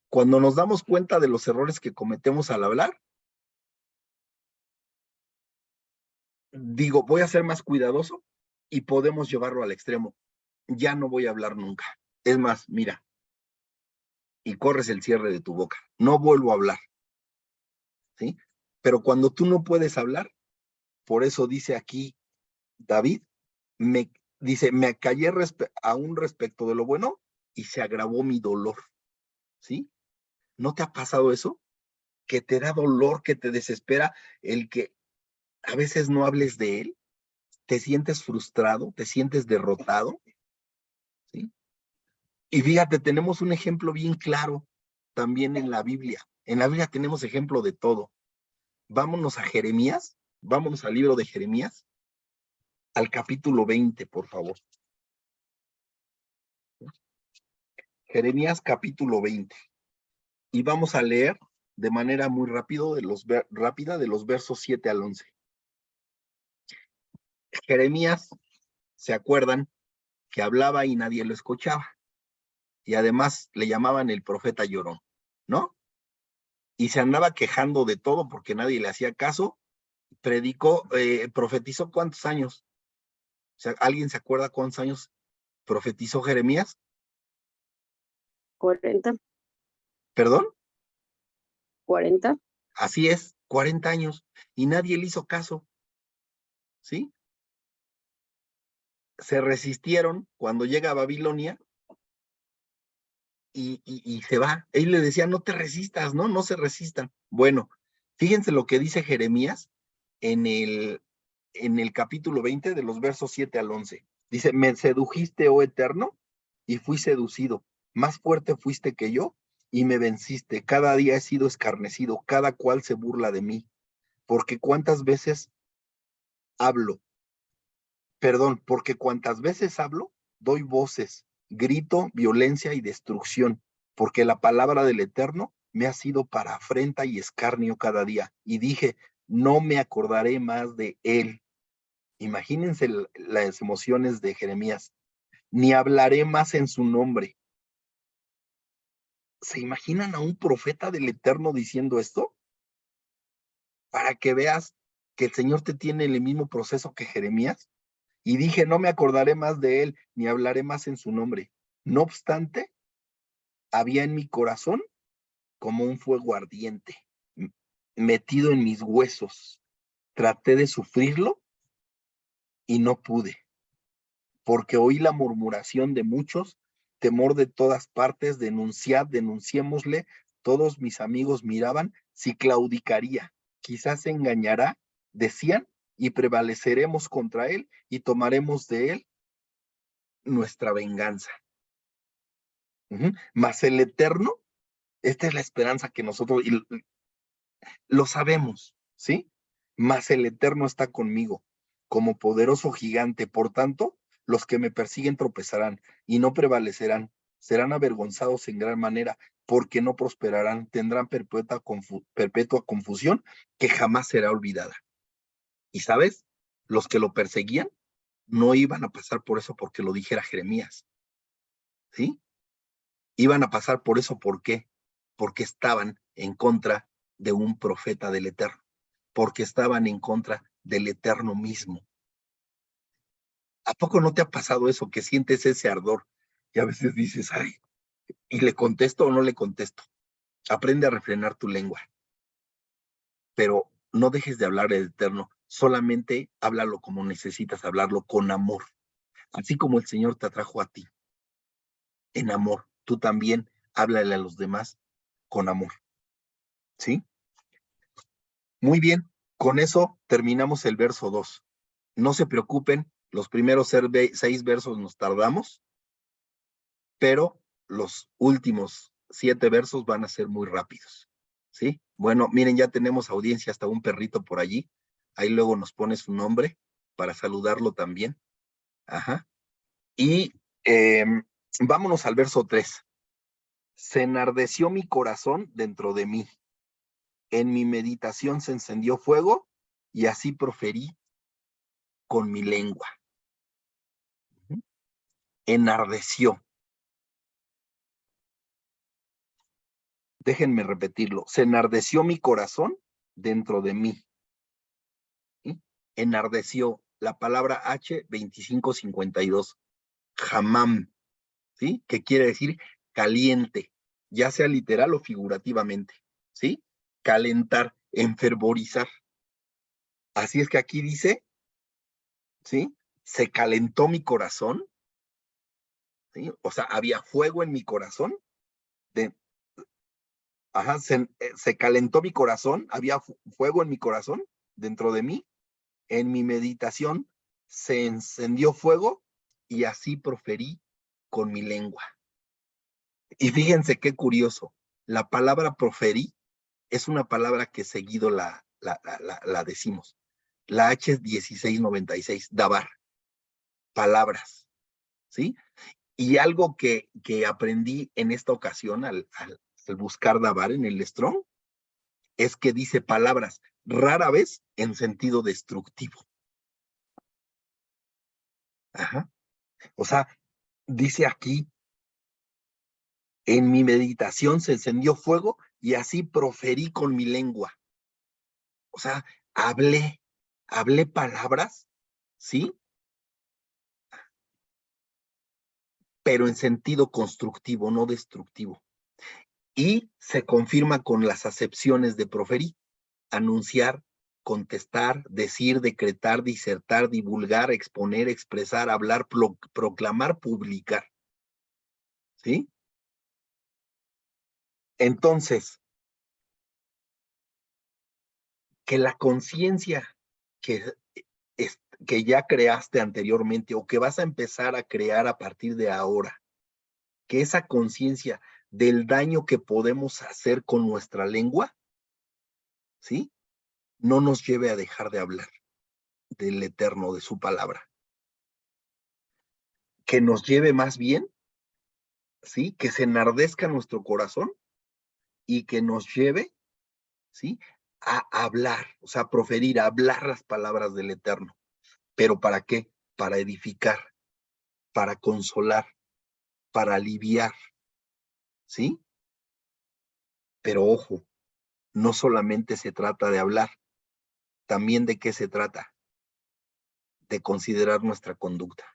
Cuando nos damos cuenta de los errores que cometemos al hablar, digo, voy a ser más cuidadoso y podemos llevarlo al extremo. Ya no voy a hablar nunca. Es más, mira, y corres el cierre de tu boca. No vuelvo a hablar, ¿sí? Pero cuando tú no puedes hablar, por eso dice aquí David, dice, me callé aún respecto de lo bueno y se agravó mi dolor, ¿sí? ¿No te ha pasado eso? Que te da dolor, que te desespera el que a veces no hables de él, te sientes frustrado, te sientes derrotado, ¿sí? Y fíjate, tenemos un ejemplo bien claro también en la Biblia. En la Biblia tenemos ejemplo de todo. Vámonos a Jeremías, vámonos al libro de Jeremías, al capítulo 20, por favor. Jeremías capítulo 20. Y vamos a leer de manera muy rápida de los versos 7 al 11. Jeremías, ¿se acuerdan? Que hablaba y nadie lo escuchaba. Y además le llamaban el profeta llorón, ¿no? Y se andaba quejando de todo porque nadie le hacía caso. Predicó, profetizó ¿cuántos años? O sea, ¿alguien se acuerda cuántos años profetizó Jeremías? 40. ¿Perdón? 40. Así es, 40 años. Y nadie le hizo caso, ¿sí? Se resistieron cuando llega a Babilonia y se va. Él le decía, no te resistas, ¿no? No se resistan. Bueno, fíjense lo que dice Jeremías en el capítulo 20 de los versos 7 al 11. Dice, me sedujiste, oh Eterno, y fui seducido. Más fuerte fuiste que yo y me venciste. Cada día he sido escarnecido, cada cual se burla de mí. Porque cuántas veces hablo, porque cuantas veces hablo, doy voces, grito, violencia y destrucción, porque la palabra del Eterno me ha sido para afrenta y escarnio cada día. Y dije, no me acordaré más de él. Imagínense las emociones de Jeremías. Ni hablaré más en su nombre. ¿Se imaginan a un profeta del Eterno diciendo esto? Para que veas que el Señor te tiene el mismo proceso que Jeremías. Y dije, no me acordaré más de él, ni hablaré más en su nombre. No obstante, había en mi corazón como un fuego ardiente, metido en mis huesos. Traté de sufrirlo y no pude, porque oí la murmuración de muchos, temor de todas partes, denunciémosle. Todos mis amigos miraban si claudicaría, quizás se engañará, decían, y prevaleceremos contra él y tomaremos de él nuestra venganza. Mas el Eterno, esta es la esperanza que nosotros, y lo sabemos, ¿sí? Mas el Eterno está conmigo, como poderoso gigante. Por tanto, los que me persiguen tropezarán y no prevalecerán. Serán avergonzados en gran manera, porque no prosperarán. Tendrán perpetua confusión que jamás será olvidada. Y sabes, los que lo perseguían no iban a pasar por eso porque lo dijera Jeremías, ¿sí? Iban a pasar por eso, ¿por qué? Porque estaban en contra de un profeta del Eterno, porque estaban en contra del Eterno mismo. ¿A poco no te ha pasado eso, que sientes ese ardor? Y a veces dices, ay, ¿y le contesto o no le contesto? Aprende a refrenar tu lengua, pero no dejes de hablar del Eterno, solamente háblalo como necesitas hablarlo, con amor. Así como el Señor te atrajo a ti, en amor, tú también háblale a los demás con amor, ¿sí? Muy bien, con eso terminamos el verso 2. No se preocupen, los primeros 6 versos nos tardamos, pero los últimos 7 versos van a ser muy rápidos, ¿sí? Bueno, miren, ya tenemos audiencia, hasta un perrito por allí. Ahí luego nos pone su nombre para saludarlo también. Ajá. Y vámonos al verso 3. Se enardeció mi corazón dentro de mí. En mi meditación se encendió fuego y así proferí con mi lengua. Enardeció. Déjenme repetirlo. Se enardeció mi corazón dentro de mí. ¿Sí? Enardeció. La palabra H2552. Hamam. ¿Sí? Que quiere decir caliente, ya sea literal o figurativamente. ¿Sí? Calentar, enfervorizar. Así es que aquí dice, ¿sí? Se calentó mi corazón, ¿sí? O sea, había fuego en mi corazón. Se calentó mi corazón, había fuego en mi corazón dentro de mí. En mi meditación se encendió fuego y así proferí con mi lengua. Y fíjense qué curioso, la palabra proferí es una palabra que seguido la decimos. La H es 1696, dabar, palabras, ¿sí? Y algo que aprendí en esta ocasión al buscar dabar en el Strong es que dice palabras, rara vez en sentido destructivo. Ajá. O sea, dice aquí, en mi meditación se encendió fuego y así proferí con mi lengua. O sea, hablé palabras, ¿sí? Pero en sentido constructivo, no destructivo. Y se confirma con las acepciones de proferir, anunciar, contestar, decir, decretar, disertar, divulgar, exponer, expresar, hablar, proclamar, publicar. ¿Sí? Entonces, que la conciencia que, que ya creaste anteriormente o que vas a empezar a crear a partir de ahora, que esa conciencia del daño que podemos hacer con nuestra lengua, ¿sí? No nos lleve a dejar de hablar del Eterno, de su palabra. Que nos lleve más bien, ¿sí? Que se enardezca nuestro corazón y que nos lleve, ¿sí? A hablar, o sea, a proferir, a hablar las palabras del Eterno. ¿Pero para qué? Para edificar, para consolar, para aliviar, ¿sí? Pero ojo, no solamente se trata de hablar, también de qué se trata, de considerar nuestra conducta.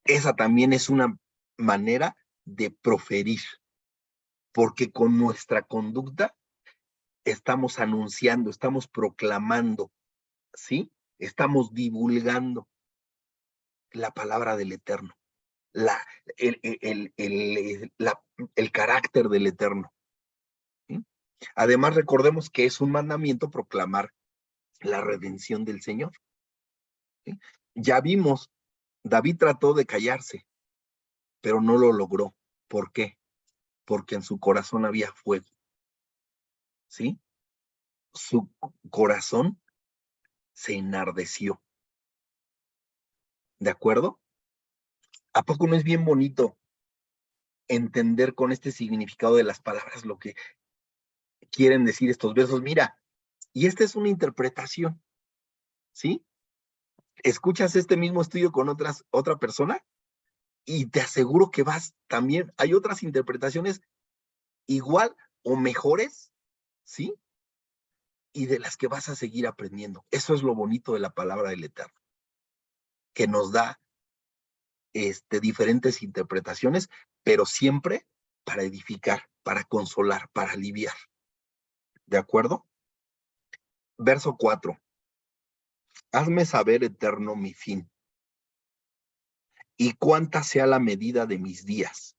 Esa también es una manera de proferir, porque con nuestra conducta estamos anunciando, estamos proclamando, ¿sí? Estamos divulgando la palabra del Eterno, la, el carácter del Eterno. ¿Sí? Además, recordemos que es un mandamiento proclamar la redención del Señor. ¿Sí? Ya vimos, David trató de callarse, pero no lo logró. ¿Por qué? Porque en su corazón había fuego. ¿Sí? Su corazón se enardeció. ¿De acuerdo? ¿A poco no es bien bonito entender con este significado de las palabras lo que quieren decir estos versos? Mira, y esta es una interpretación, ¿sí? Escuchas este mismo estudio con otra persona y te aseguro que vas también, hay otras interpretaciones igual o mejores, ¿sí? Y de las que vas a seguir aprendiendo. Eso es lo bonito de la palabra del Eterno, que nos da diferentes interpretaciones, pero siempre para edificar, para consolar, para aliviar. ¿De acuerdo? Verso 4. Hazme saber, Eterno, mi fin, y cuánta sea la medida de mis días.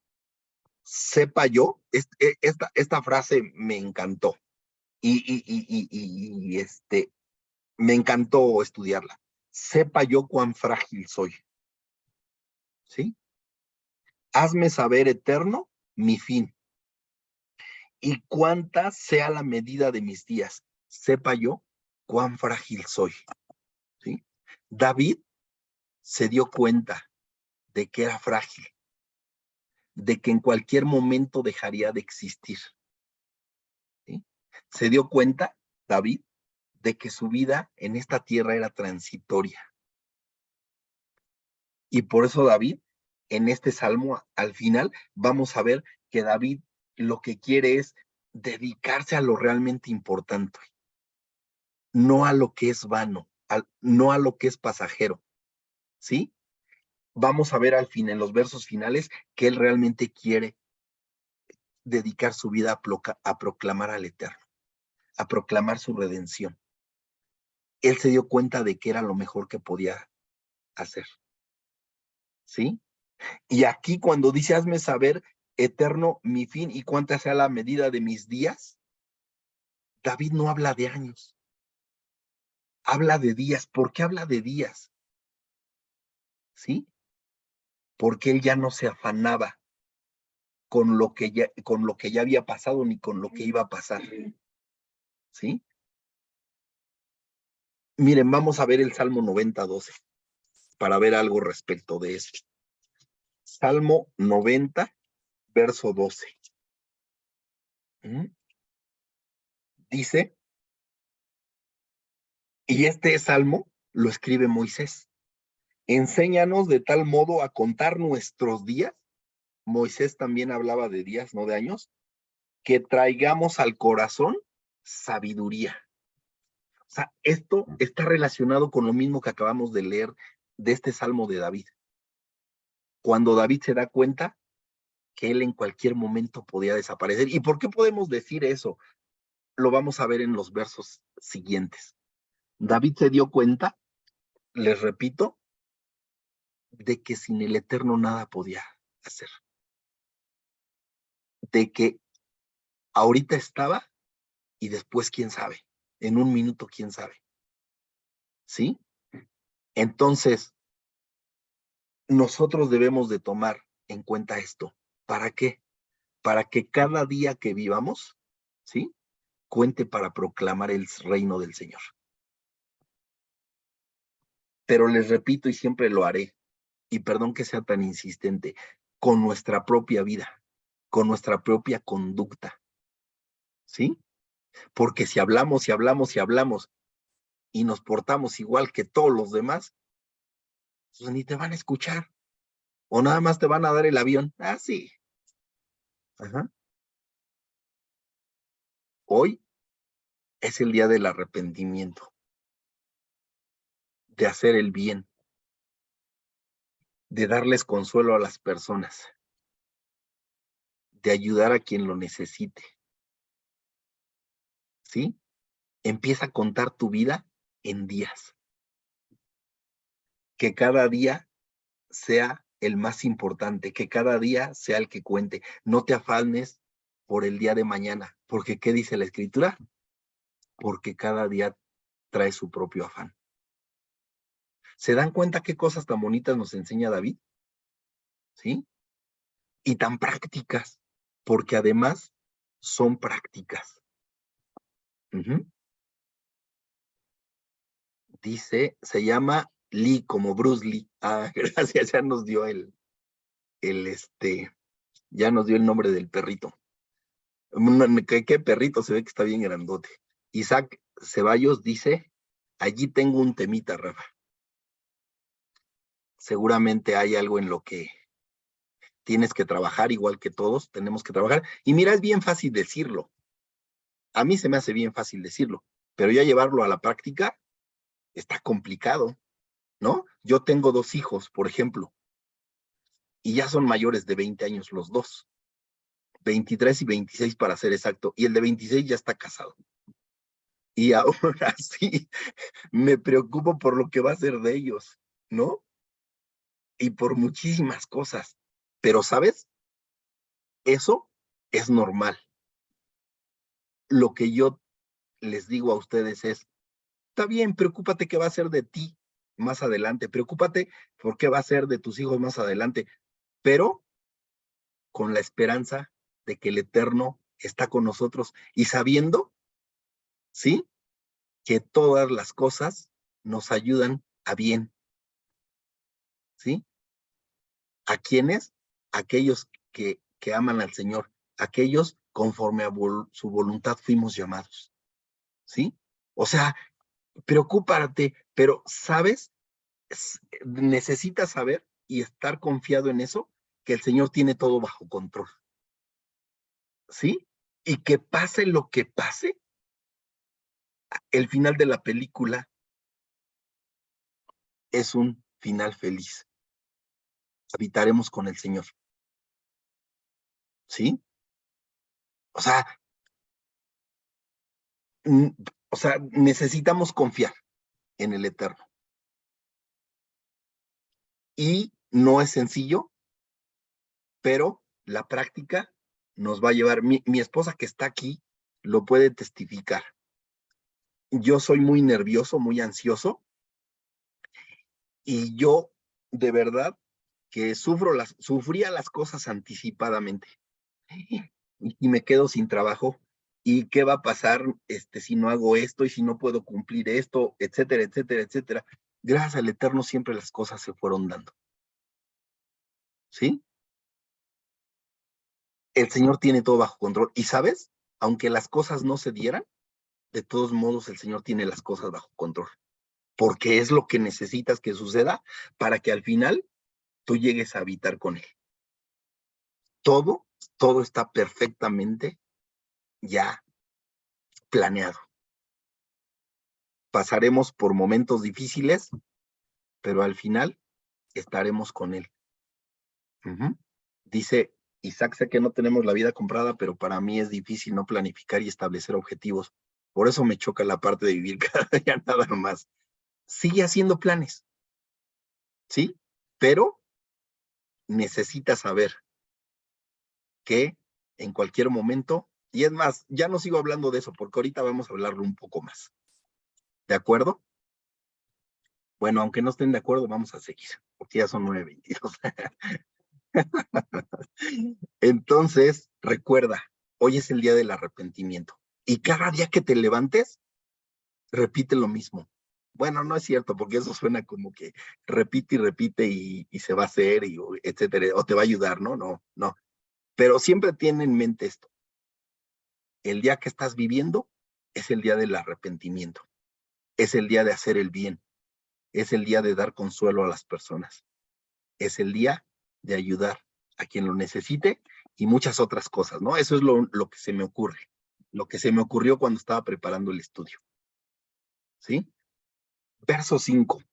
Sepa yo, esta frase me encantó y me encantó estudiarla. Sepa yo cuán frágil soy. ¿Sí? Hazme saber, Eterno, mi fin, y cuánta sea la medida de mis días. Sepa yo cuán frágil soy. ¿Sí? David se dio cuenta de que era frágil, de que en cualquier momento dejaría de existir. ¿Sí? Se dio cuenta, David, de que su vida en esta tierra era transitoria. Y por eso David, en este salmo, al final, vamos a ver que David lo que quiere es dedicarse a lo realmente importante, no a lo que es vano, no a lo que es pasajero, ¿sí? Vamos a ver al fin, en los versos finales, que él realmente quiere dedicar su vida a proclamar al Eterno, a proclamar su redención. Él se dio cuenta de que era lo mejor que podía hacer, ¿sí? Y aquí cuando dice, hazme saber, Eterno, mi fin y cuánta sea la medida de mis días, David no habla de años, habla de días. ¿Por qué habla de días? ¿Sí? Porque él ya no se afanaba con lo que ya había pasado ni con lo que iba a pasar. ¿Sí? Miren, vamos a ver el Salmo 90:12 para ver algo respecto de esto. Salmo 90, verso 12. Dice, y este salmo lo escribe Moisés. Enséñanos de tal modo a contar nuestros días. Moisés también hablaba de días, no de años, que traigamos al corazón sabiduría. O sea, esto está relacionado con lo mismo que acabamos de leer de este Salmo de David. Cuando David se da cuenta que él en cualquier momento podía desaparecer. ¿Y por qué podemos decir eso? Lo vamos a ver en los versos siguientes. David se dio cuenta, les repito, de que sin el Eterno nada podía hacer. De que ahorita estaba y después quién sabe. En un minuto quién sabe. ¿Sí? Entonces, nosotros debemos de tomar en cuenta esto. ¿Para qué? Para que cada día que vivamos, ¿sí? Cuente para proclamar el reino del Señor. Pero les repito y siempre lo haré, y perdón que sea tan insistente, con nuestra propia vida, con nuestra propia conducta, ¿sí? Porque si hablamos y hablamos y hablamos y nos portamos igual que todos los demás, pues ni te van a escuchar, o nada más te van a dar el avión. Ah, sí. Ajá. Hoy es el día del arrepentimiento, de hacer el bien, de darles consuelo a las personas, de ayudar a quien lo necesite, ¿sí? Empieza a contar tu vida en días. Que cada día sea el más importante, que cada día sea el que cuente. No te afanes por el día de mañana, porque ¿qué dice la Escritura? Porque cada día trae su propio afán. ¿Se dan cuenta qué cosas tan bonitas nos enseña David? ¿Sí? Y tan prácticas, porque además son prácticas. Uh-huh. Dice, se llama Lee, como Bruce Lee. Ah, gracias, ya nos dio ya nos dio el nombre del perrito. ¿Qué perrito? Se ve que está bien grandote. Isaac Ceballos dice, allí tengo un temita, Rafa. Seguramente hay algo en lo que tienes que trabajar, igual que todos tenemos que trabajar. Y mira, es bien fácil decirlo. A mí se me hace bien fácil decirlo, pero ya llevarlo a la práctica está complicado, ¿no? Yo tengo 2 hijos, por ejemplo, y ya son mayores de 20 años los dos. 23 y 26 para ser exacto, y el de 26 ya está casado. Y ahora sí, me preocupo por lo que va a ser de ellos, ¿no? Y por muchísimas cosas. Pero, ¿sabes? Eso es normal. Lo que yo les digo a ustedes es, está bien, preocúpate qué va a ser de ti más adelante, preocúpate por qué va a ser de tus hijos más adelante, pero con la esperanza de que el Eterno está con nosotros y sabiendo, ¿sí? Que todas las cosas nos ayudan a bien, ¿sí? ¿A quiénes? Aquellos que aman al Señor, aquellos conforme a su voluntad fuimos llamados, ¿sí? O sea, preocúpate, pero ¿sabes? Necesitas saber y estar confiado en eso, que el Señor tiene todo bajo control, ¿sí? Y que pase lo que pase, el final de la película es un final feliz. Habitaremos con el Señor, ¿sí? O sea, o sea, necesitamos confiar en el Eterno. Y no es sencillo, pero la práctica nos va a llevar. Mi esposa que está aquí lo puede testificar. Yo soy muy nervioso, muy ansioso, y yo de verdad que sufría las cosas anticipadamente. Y me quedo sin trabajo. ¿Y qué va a pasar si no hago esto y si no puedo cumplir esto, etcétera, etcétera, etcétera? Gracias al Eterno siempre las cosas se fueron dando. ¿Sí? El Señor tiene todo bajo control. Y ¿sabes? Aunque las cosas no se dieran, de todos modos el Señor tiene las cosas bajo control. porque es lo que necesitas que suceda para que al final tú llegues a habitar con él. Todo está perfectamente ya planeado. Pasaremos por momentos difíciles, pero al final estaremos con él. Dice Isaac, sé que no tenemos la vida comprada, pero para mí es difícil no planificar y establecer objetivos. Por eso me choca la parte de vivir cada día nada más. Sigue haciendo planes, ¿sí? Pero necesitas saber que en cualquier momento, y es más, ya no sigo hablando de eso, porque ahorita vamos a hablarlo un poco más. ¿De acuerdo? Bueno, aunque no estén de acuerdo, vamos a seguir, porque ya son 9:22. Entonces, recuerda, hoy es el día del arrepentimiento. Y cada día que te levantes, repite lo mismo. Bueno, no es cierto, porque eso suena como que repite y repite y se va a hacer, y, etcétera, o te va a ayudar, ¿no? No. Pero siempre tiene en mente esto. El día que estás viviendo es el día del arrepentimiento. Es el día de hacer el bien. Es el día de dar consuelo a las personas. Es el día de ayudar a quien lo necesite y muchas otras cosas, ¿no? Eso es lo que se me ocurre. Lo que se me ocurrió cuando estaba preparando el estudio. ¿Sí? Verso 5.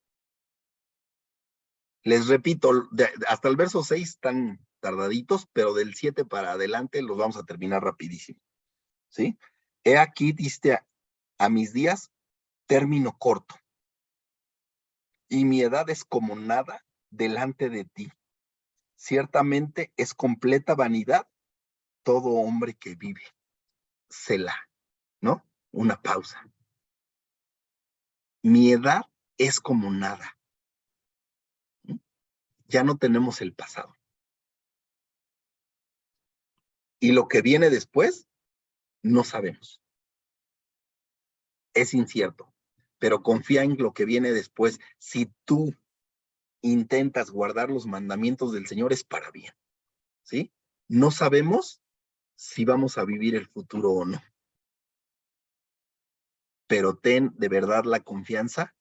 Les repito, hasta el verso 6 están tardaditos, pero del 7 para adelante los vamos a terminar rapidísimo. ¿Sí? He aquí, diste a mis días término corto, y mi edad es como nada delante de ti. Ciertamente es completa vanidad todo hombre que vive. Selah, ¿no? Una pausa. Mi edad es como nada. Ya no tenemos el pasado. Y lo que viene después, no sabemos. Es incierto, pero confía en lo que viene después. Si tú intentas guardar los mandamientos del Señor, es para bien, ¿sí? No sabemos si vamos a vivir el futuro o no, pero ten de verdad la confianza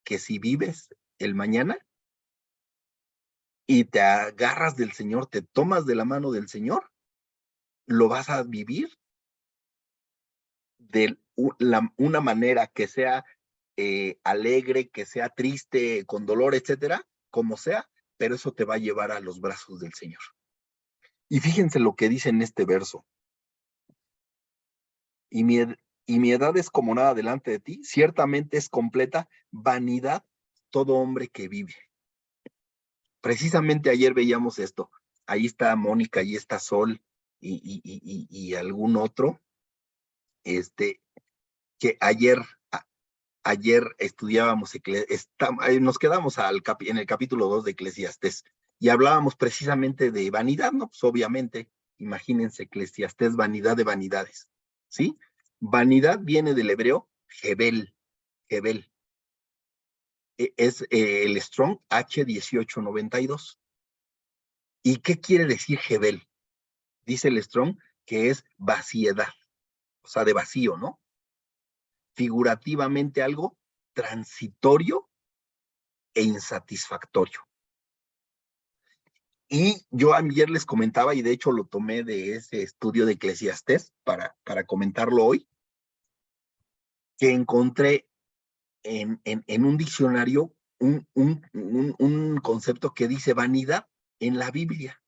que si vives el mañana y te agarras del Señor, te tomas de la mano del Señor, lo vas a vivir de una manera que sea alegre, que sea triste, con dolor, etcétera, como sea, pero eso te va a llevar a los brazos del Señor. Y fíjense lo que dice en este verso. Y mi edad es como nada delante de ti, ciertamente es completa vanidad todo hombre que vive. Precisamente ayer veíamos esto. Ahí está Mónica, ahí está Sol y algún otro, que ayer estudiábamos, nos quedamos en el capítulo 2 de Eclesiastés y hablábamos precisamente de vanidad, ¿no? Pues obviamente, imagínense Eclesiastés, vanidad de vanidades, ¿sí? Vanidad viene del hebreo Hebel. Es el Strong H1892. ¿Y qué quiere decir Hebel? Dice el Strong que es vaciedad, o sea, de vacío, ¿no? Figurativamente algo transitorio e insatisfactorio. Y yo ayer les comentaba, y de hecho lo tomé de ese estudio de Eclesiastés para comentarlo hoy, que encontré en un diccionario un concepto que dice vanidad en la Biblia,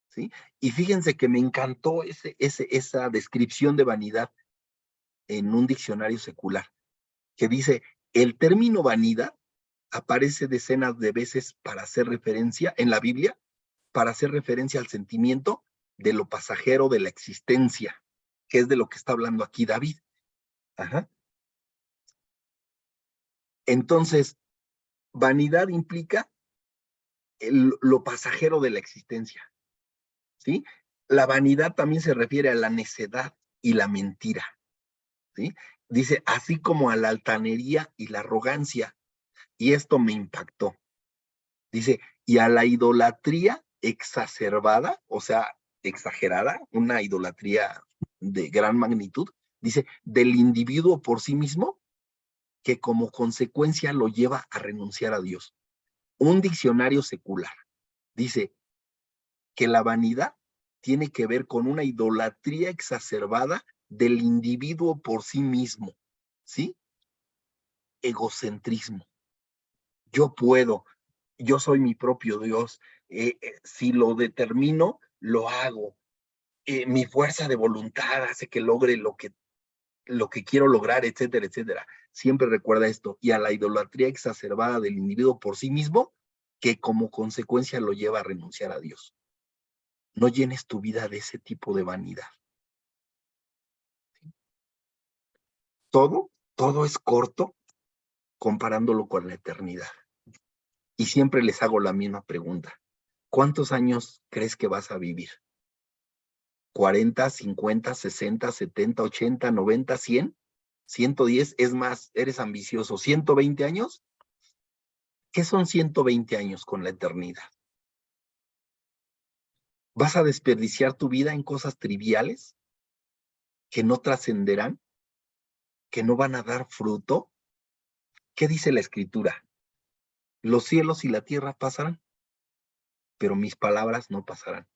¿sí? Y fíjense que me encantó esa descripción de vanidad en un diccionario secular, que dice, el término vanidad aparece decenas de veces para hacer referencia en la Biblia, para hacer referencia al sentimiento de lo pasajero de la existencia, que es de lo que está hablando aquí David. Ajá. Entonces, vanidad implica lo pasajero de la existencia, ¿sí? La vanidad también se refiere a la necedad y la mentira, ¿sí? Dice, así como a la altanería y la arrogancia, y esto me impactó. Dice, y a la idolatría exacerbada, o sea, exagerada, una idolatría de gran magnitud, dice, del individuo por sí mismo, que como consecuencia lo lleva a renunciar a Dios. Un diccionario secular dice que la vanidad tiene que ver con una idolatría exacerbada del individuo por sí mismo, ¿sí? Egocentrismo. Yo puedo, yo soy mi propio Dios, si lo determino, lo hago. Mi fuerza de voluntad hace que logre lo que quiero lograr, etcétera, etcétera. Siempre recuerda esto, y a la idolatría exacerbada del individuo por sí mismo, que como consecuencia lo lleva a renunciar a Dios. No llenes tu vida de ese tipo de vanidad. Todo es corto comparándolo con la eternidad. Y siempre les hago la misma pregunta. ¿Cuántos años crees que vas a vivir? ¿40, 50, 60, 70, 80, 90, 100? ¿110? Es más, eres ambicioso. ¿120 años? ¿Qué son 120 años con la eternidad? ¿Vas a desperdiciar tu vida en cosas triviales que no trascenderán, que no van a dar fruto? ¿Qué dice la Escritura? Los cielos y la tierra pasarán, pero mis palabras no pasarán.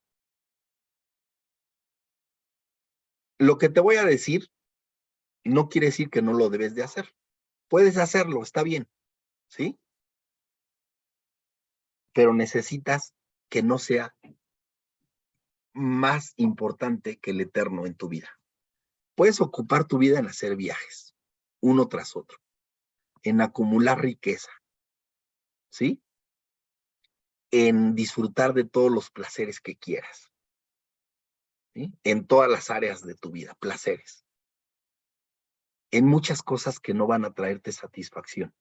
Lo que te voy a decir no quiere decir que no lo debes de hacer. Puedes hacerlo, está bien, ¿sí? Pero necesitas que no sea más importante que el eterno en tu vida. Puedes ocupar tu vida en hacer viajes, uno tras otro, en acumular riqueza, ¿sí? En disfrutar de todos los placeres que quieras, ¿sí? En todas las áreas de tu vida, placeres. En muchas cosas que no van a traerte satisfacción.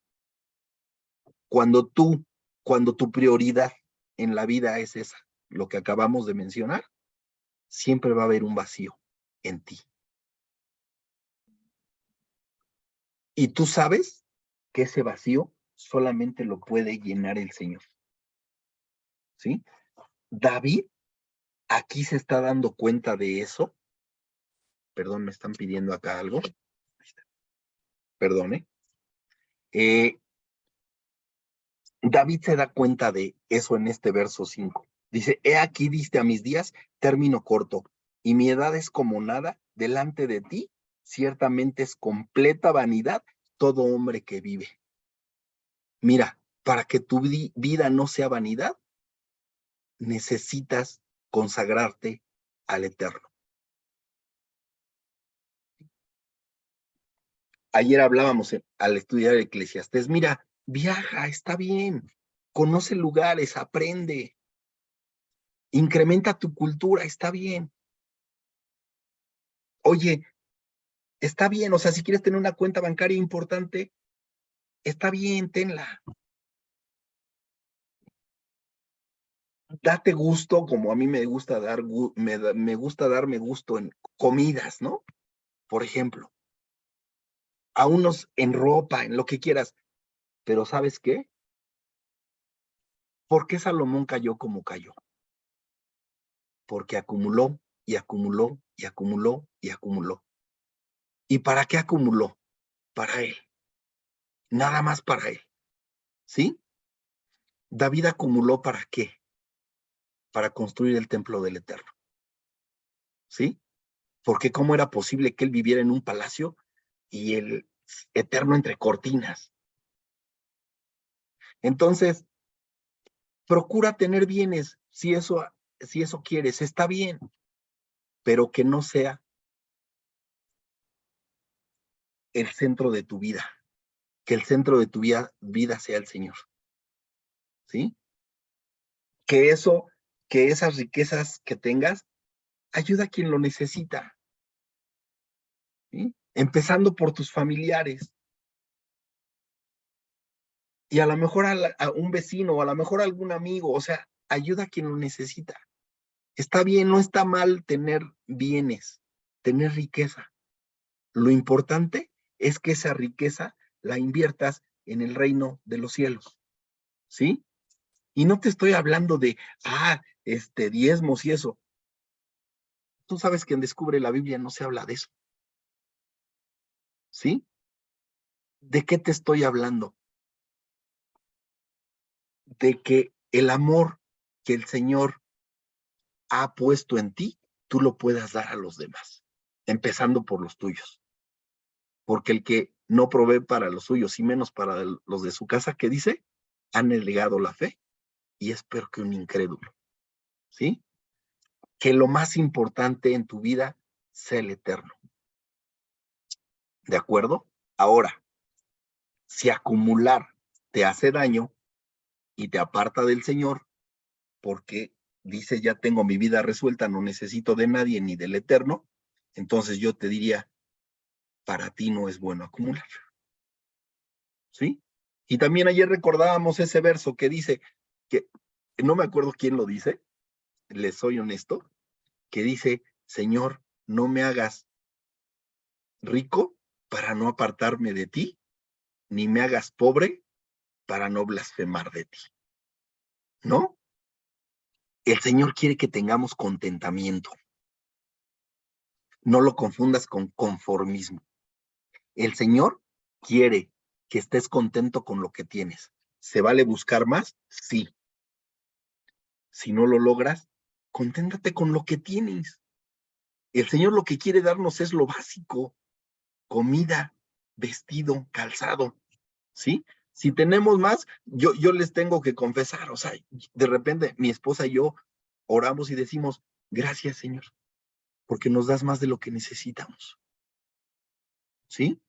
Cuando tu prioridad en la vida es esa, lo que acabamos de mencionar, siempre va a haber un vacío en ti. Y tú sabes que ese vacío solamente lo puede llenar el Señor. ¿Sí? David aquí se está dando cuenta de eso. Perdón, me están pidiendo acá algo. Perdone. David se da cuenta de eso en este verso 5. Dice, he aquí diste a mis días término corto, y mi edad es como nada delante de ti. Ciertamente es completa vanidad todo hombre que vive. Mira, para que tu vida no sea vanidad, necesitas consagrarte al Eterno. Ayer hablábamos al estudiar el Eclesiastés, mira, viaja, está bien, conoce lugares, aprende, incrementa tu cultura, está bien. Oye, está bien, o sea, si quieres tener una cuenta bancaria importante, está bien, tenla. Date gusto, como a mí me gusta me gusta darme gusto en comidas, ¿no? Por ejemplo, a unos en ropa, en lo que quieras. Pero ¿sabes qué? ¿Por qué Salomón cayó como cayó? Porque acumuló y acumuló y acumuló y acumuló. ¿Y para qué acumuló? Para él. Nada más para él. ¿Sí? David acumuló ¿para qué? Para construir el templo del Eterno. ¿Sí? Porque ¿cómo era posible que él viviera en un palacio y el Eterno entre cortinas? Entonces, procura tener bienes, si eso quieres, está bien, pero que no sea el centro de tu vida, que el centro de tu vida sea el Señor, ¿sí? Que esas riquezas que tengas, ayuda a quien lo necesita, ¿sí? Empezando por tus familiares, y a lo mejor a un vecino, o a lo mejor a algún amigo, o sea, ayuda a quien lo necesita. Está bien, no está mal tener bienes, tener riqueza. Lo importante es que esa riqueza la inviertas en el reino de los cielos, ¿sí? Y no te estoy hablando de, diezmos y eso. Tú sabes que en Descubre la Biblia no se habla de eso, ¿sí? ¿De qué te estoy hablando? De que el amor que el Señor ha puesto en ti, tú lo puedas dar a los demás, empezando por los tuyos. Porque el que no provee para los suyos y menos para los de su casa, ¿qué dice? Han negado la fe y es peor que un incrédulo, ¿sí? Que lo más importante en tu vida sea el eterno. ¿De acuerdo? Ahora, si acumular te hace daño y te aparta del Señor, porque dice, ya tengo mi vida resuelta, no necesito de nadie ni del eterno, entonces yo te diría, para ti no es bueno acumular, ¿sí? Y también ayer recordábamos ese verso que dice, que no me acuerdo quién lo dice, les soy honesto, que dice, Señor, no me hagas rico para no apartarme de ti, ni me hagas pobre para no blasfemar de ti, ¿no? El Señor quiere que tengamos contentamiento. No lo confundas con conformismo. El Señor quiere que estés contento con lo que tienes. ¿Se vale buscar más? Sí. Si no lo logras, conténtate con lo que tienes. El Señor lo que quiere darnos es lo básico: comida, vestido, calzado, ¿sí? Si tenemos más, yo les tengo que confesar, o sea, de repente mi esposa y yo oramos y decimos, gracias, Señor, porque nos das más de lo que necesitamos, ¿sí?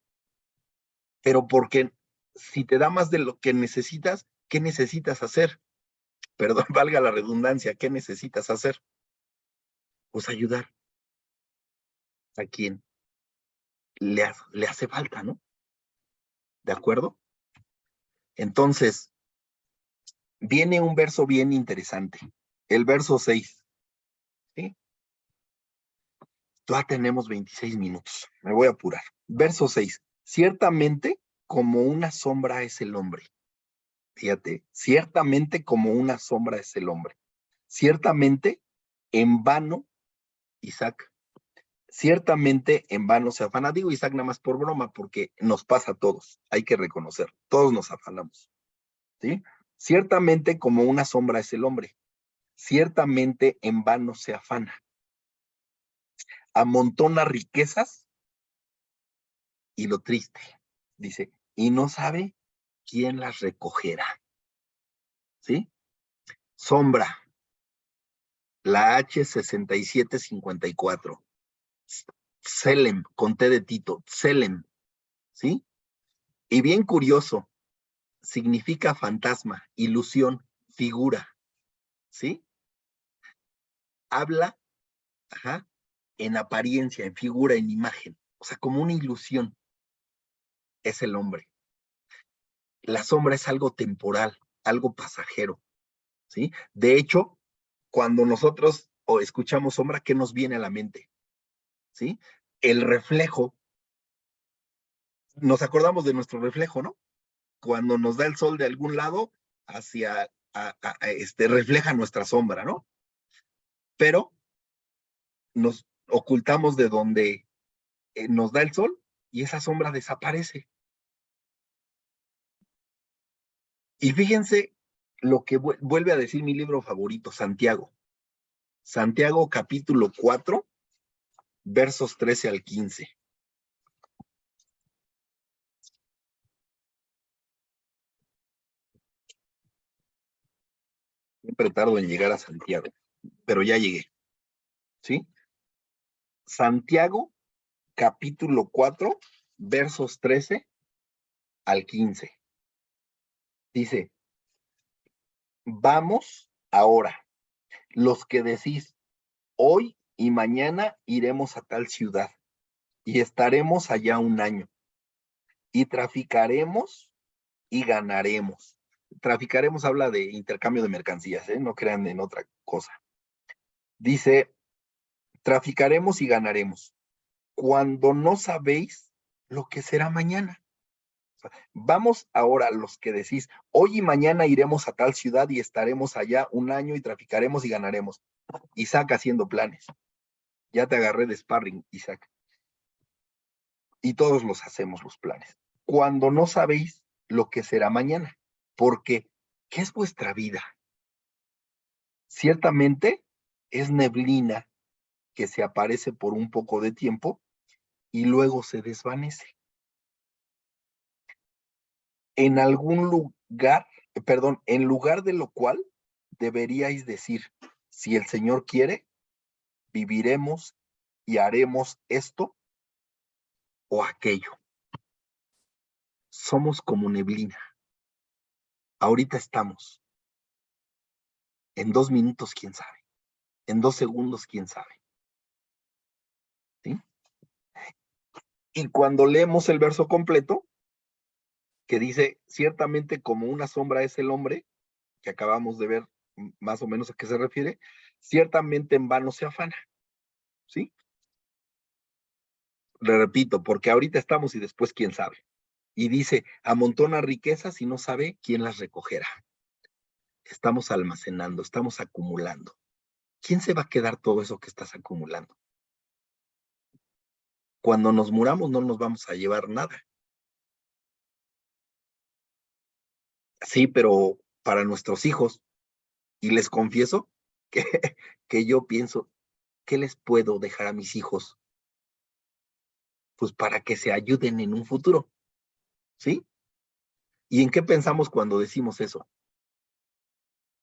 Pero porque si te da más de lo que necesitas, ¿qué necesitas hacer? Perdón, valga la redundancia, ¿qué necesitas hacer? Pues ayudar a quien le hace falta, ¿no? ¿De acuerdo? Entonces, viene un verso bien interesante, el verso 6, ¿sí? Ya tenemos 26 minutos, me voy a apurar. Verso 6, ciertamente como una sombra es el hombre. Fíjate, ciertamente como una sombra es el hombre. Ciertamente en vano, Isaac, ciertamente en vano se afana. Digo Isaac nada más por broma, porque nos pasa a todos, hay que reconocer, todos nos afanamos, ¿sí? Ciertamente como una sombra es el hombre, ciertamente en vano se afana. Amontona riquezas y lo triste, dice, y no sabe quién las recogerá, ¿sí? Sombra, la H6754, Selem, con T de Tito, Selem, ¿sí? Y bien curioso, significa fantasma, ilusión, figura, ¿sí? Habla, ajá, en apariencia, en figura, en imagen, o sea, como una ilusión, es el hombre. La sombra es algo temporal, algo pasajero, ¿sí? De hecho, cuando nosotros o escuchamos sombra, ¿qué nos viene a la mente? ¿Sí? El reflejo, nos acordamos de nuestro reflejo, ¿no? Cuando nos da el sol de algún lado, hacia, refleja nuestra sombra, ¿no? Pero nos ocultamos de donde nos da el sol y esa sombra desaparece. Y fíjense lo que vuelve a decir mi libro favorito, Santiago. Santiago capítulo 4, versos 13 al 15. Siempre tardo en llegar a Santiago, pero ya llegué, ¿sí? Santiago capítulo 4, versos 13 al 15. Dice, vamos ahora, los que decís, hoy y mañana iremos a tal ciudad y estaremos allá un año y traficaremos y ganaremos. Traficaremos habla de intercambio de mercancías, ¿eh? No crean en otra cosa. Dice, traficaremos y ganaremos cuando no sabéis lo que será mañana. Vamos ahora los que decís, hoy y mañana iremos a tal ciudad y estaremos allá un año y traficaremos y ganaremos. Isaac haciendo planes. Ya te agarré de sparring, Isaac. Y todos los hacemos los planes. cuando no sabéis lo que será mañana, porque ¿qué es vuestra vida? Ciertamente es neblina que se aparece por un poco de tiempo y luego se desvanece. En algún lugar, perdón, en lugar de lo cual deberíais decir, si el Señor quiere, viviremos y haremos esto o aquello. Somos como neblina. Ahorita estamos. En 2 minutos, quién sabe. En 2 segundos, quién sabe. ¿Sí? Y cuando leemos el verso completo, que dice, ciertamente como una sombra es el hombre, que acabamos de ver más o menos a qué se refiere, ciertamente en vano se afana. ¿Sí? Le repito, porque ahorita estamos y después quién sabe. Y dice, amontona riquezas y no sabe quién las recogerá. Estamos almacenando, estamos acumulando. ¿Quién se va a quedar todo eso que estás acumulando? Cuando nos muramos no nos vamos a llevar nada. Sí, pero para nuestros hijos, y les confieso que, que yo pienso, ¿qué les puedo dejar a mis hijos? Pues para que se ayuden en un futuro, ¿sí? ¿Y en qué pensamos cuando decimos eso?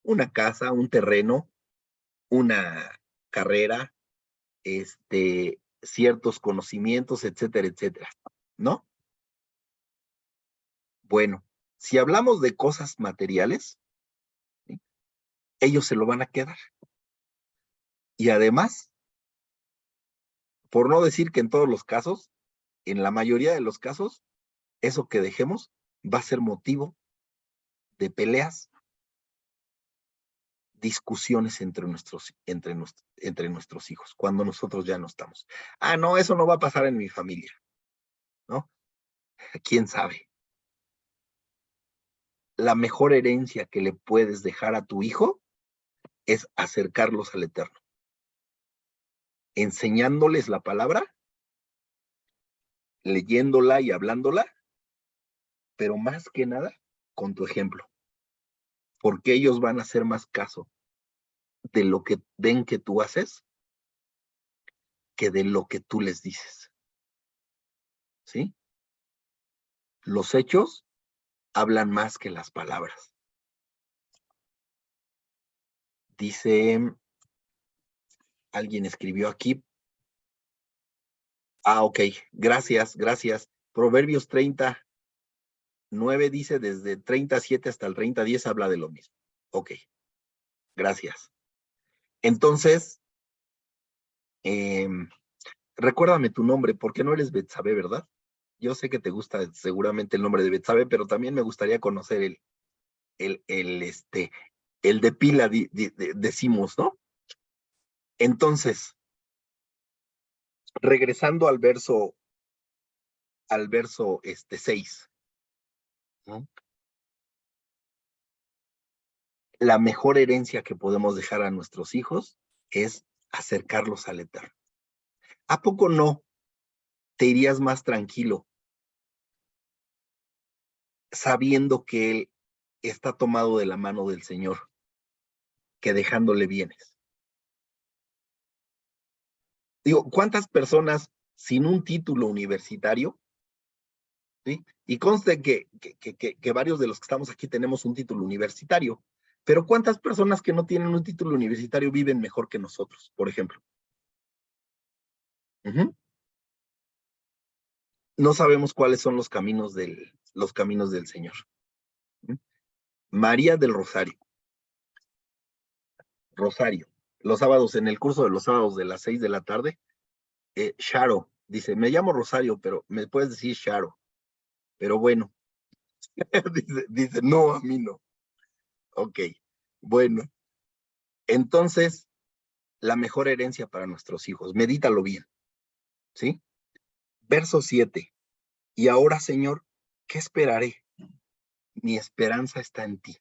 Una casa, un terreno, una carrera, ciertos conocimientos, etcétera, etcétera, ¿no? Bueno, si hablamos de cosas materiales, ¿sí? Ellos se lo van a quedar. Y además, por no decir que en todos los casos, en la mayoría de los casos, eso que dejemos va a ser motivo de peleas, discusiones entre nuestros hijos, cuando nosotros ya no estamos. Ah, no, eso no va a pasar en mi familia, ¿no? ¿Quién sabe? La mejor herencia que le puedes dejar a tu hijo es acercarlos al Eterno, enseñándoles la palabra, leyéndola y hablándola, pero más que nada con tu ejemplo, porque ellos van a hacer más caso de lo que ven que tú haces que de lo que tú les dices, ¿sí? Los hechos hablan más que las palabras. Dice, alguien escribió aquí, ok, gracias, gracias. Proverbios 30:9 dice, desde 37 hasta el 30:10 habla de lo mismo. Ok, gracias. Entonces, recuérdame tu nombre, porque no eres Betsabe, ¿verdad? Yo sé que te gusta seguramente el nombre de Betsabe, pero también me gustaría conocer el de pila, decimos, ¿no? Entonces, regresando al verso 6, ¿no? La mejor herencia que podemos dejar a nuestros hijos es acercarlos al Eterno. ¿A poco no te irías más tranquilo sabiendo que Él está tomado de la mano del Señor que dejándole bienes? Digo, ¿cuántas personas sin un título universitario? ¿Sí? Y conste que varios de los que estamos aquí tenemos un título universitario, pero ¿cuántas personas que no tienen un título universitario viven mejor que nosotros, por ejemplo? No sabemos cuáles son los caminos del Señor. María del Rosario. Rosario. Los sábados, en el curso de los sábados de las 6 de la tarde, Sharo dice, me llamo Rosario, pero me puedes decir Sharo. Pero bueno, dice, no, a mí no. Ok, bueno. Entonces, la mejor herencia para nuestros hijos, medítalo bien, ¿sí? Verso 7. Y ahora, Señor, ¿qué esperaré? Mi esperanza está en ti.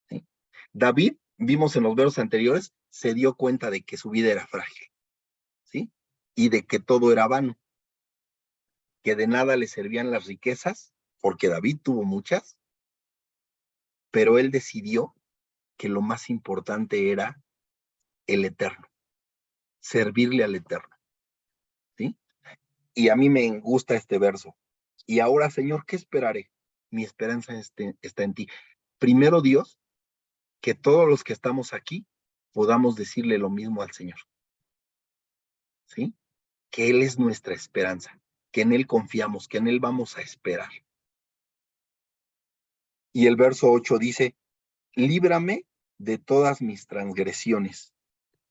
¿Sí? David, vimos en los versos anteriores, se dio cuenta de que su vida era frágil, ¿sí? Y de que todo era vano. que de nada le servían las riquezas, porque David tuvo muchas, pero él decidió que lo más importante era el Eterno, servirle al Eterno, ¿sí? Y a mí me gusta este verso. Y ahora, Señor, ¿qué esperaré? Mi esperanza está en ti. Primero, Dios, que todos los que estamos aquí podamos decirle lo mismo al Señor, ¿sí? Que Él es nuestra esperanza, que en Él confiamos, que en Él vamos a esperar. Y el verso 8 dice, líbrame de todas mis transgresiones,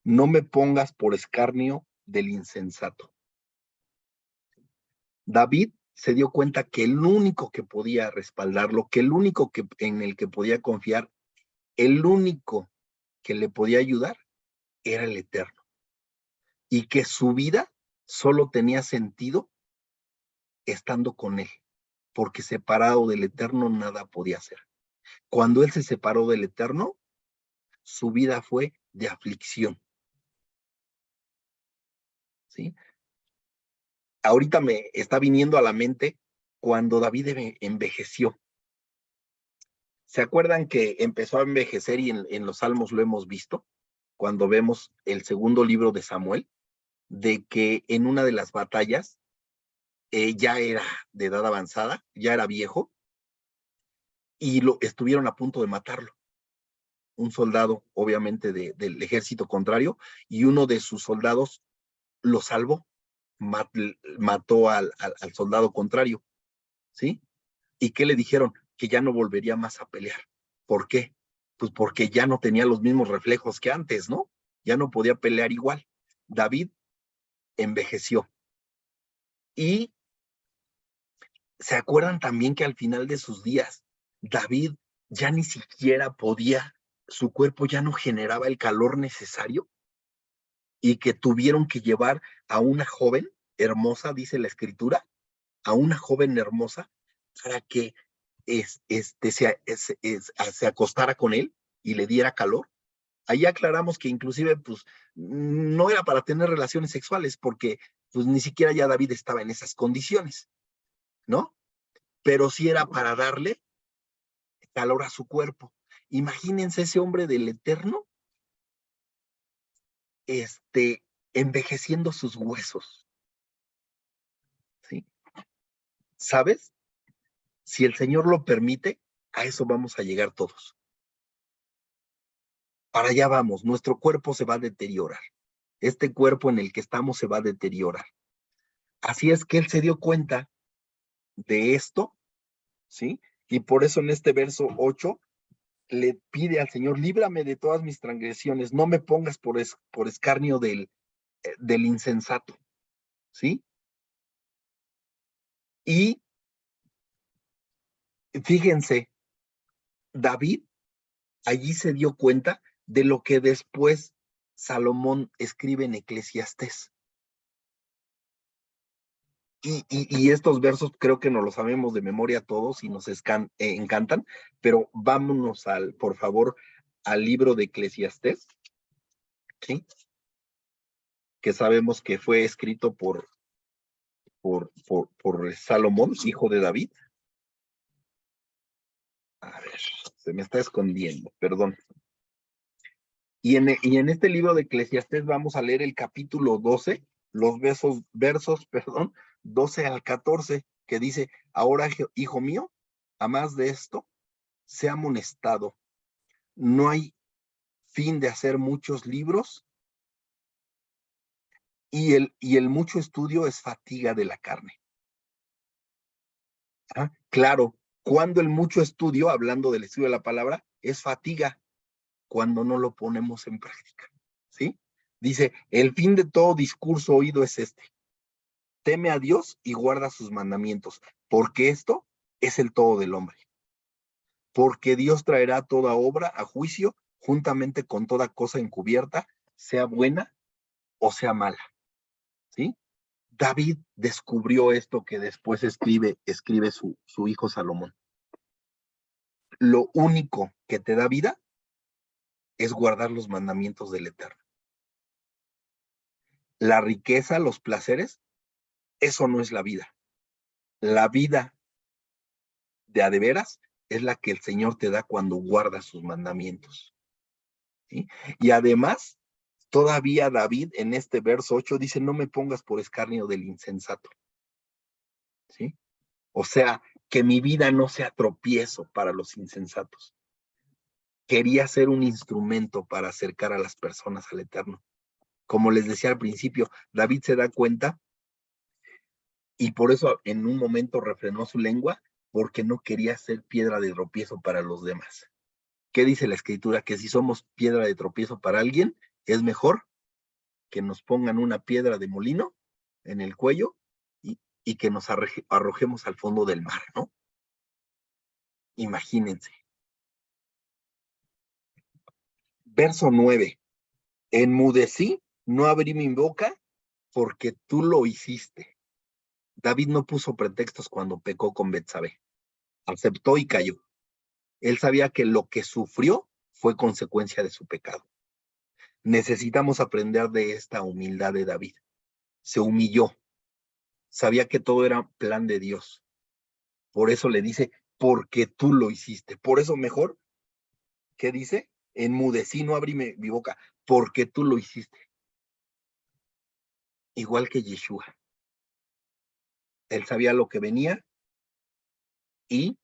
no me pongas por escarnio del insensato. David se dio cuenta que el único que podía respaldarlo, que el único en el que podía confiar, el único que le podía ayudar era el Eterno. Y que su vida solo tenía sentido estando con Él, porque separado del Eterno nada podía hacer. Cuando Él se separó del Eterno, su vida fue de aflicción, ¿sí? Ahorita me está viniendo a la mente cuando David envejeció. ¿Se acuerdan que empezó a envejecer y en los Salmos lo hemos visto? Cuando vemos el segundo libro de Samuel, de que en una de las batallas ya era de edad avanzada, ya era viejo, y estuvieron a punto de matarlo. Un soldado, obviamente, del ejército contrario, y uno de sus soldados lo salvó, mató al soldado contrario, ¿sí? ¿Y qué le dijeron? Que ya no volvería más a pelear. ¿Por qué? Pues porque ya no tenía los mismos reflejos que antes, ¿no? Ya no podía pelear igual. David envejeció. Y se acuerdan también que al final de sus días, David ya ni siquiera podía, su cuerpo ya no generaba el calor necesario y que tuvieron que llevar a una joven hermosa, dice la escritura, a una joven hermosa para que se acostara con él y le diera calor. Ahí aclaramos que inclusive pues no era para tener relaciones sexuales porque pues ni siquiera ya David estaba en esas condiciones, ¿no? Pero sí era para darle calor a su cuerpo. Imagínense ese hombre del Eterno, envejeciendo sus huesos, ¿sí? ¿Sabes? Si el Señor lo permite, a eso vamos a llegar todos. Para allá vamos, nuestro cuerpo se va a deteriorar. Este cuerpo en el que estamos se va a deteriorar. Así es que él se dio cuenta de esto, ¿sí? Y por eso en este verso 8 le pide al Señor, líbrame de todas mis transgresiones, no me pongas por escarnio del insensato, ¿sí? Y fíjense, David allí se dio cuenta de lo que después Salomón escribe en Eclesiastés. Y estos versos creo que no los sabemos de memoria todos y nos encantan, pero vámonos por favor, al libro de Eclesiastés, ¿sí? Que sabemos que fue escrito por Salomón, hijo de David. A ver, se me está escondiendo, perdón. Y en este libro de Eclesiastés vamos a leer el capítulo 12, los versos, 12 al 14, que dice, ahora, hijo mío, a más de esto, sea amonestado. No hay fin de hacer muchos libros y el mucho estudio es fatiga de la carne. ¿Ah? Claro, cuando el mucho estudio, hablando del estudio de la palabra, es fatiga, cuando no lo ponemos en práctica, ¿sí? Dice, el fin de todo discurso oído es este: teme a Dios y guarda sus mandamientos, porque esto es el todo del hombre. Porque Dios traerá toda obra a juicio, juntamente con toda cosa encubierta, sea buena o sea mala, ¿sí? David descubrió esto que después escribe su hijo Salomón. Lo único que te da vida es guardar los mandamientos del Eterno. La riqueza, los placeres, eso no es la vida. La vida de a de veras es la que el Señor te da cuando guardas sus mandamientos. ¿Sí? Y además, todavía David en este verso 8 dice, no me pongas por escarnio del insensato. ¿Sí? O sea, que mi vida no sea tropiezo para los insensatos. Quería ser un instrumento para acercar a las personas al Eterno. Como les decía al principio, David se da cuenta y por eso en un momento refrenó su lengua, porque no quería ser piedra de tropiezo para los demás. ¿Qué dice la Escritura? Que si somos piedra de tropiezo para alguien, es mejor que nos pongan una piedra de molino en el cuello y que nos arrojemos al fondo del mar, ¿no? Imagínense. Verso 9. Enmudecí, no abrí mi boca porque tú lo hiciste. David no puso pretextos cuando pecó con Betsabé. Aceptó y cayó. Él sabía que lo que sufrió fue consecuencia de su pecado. Necesitamos aprender de esta humildad de David. Se humilló. Sabía que todo era plan de Dios. Por eso le dice, porque tú lo hiciste. Por eso mejor, ¿qué dice? Enmudecí, no abrí mi boca, porque tú lo hiciste. Igual que Yeshua. Él sabía lo que venía y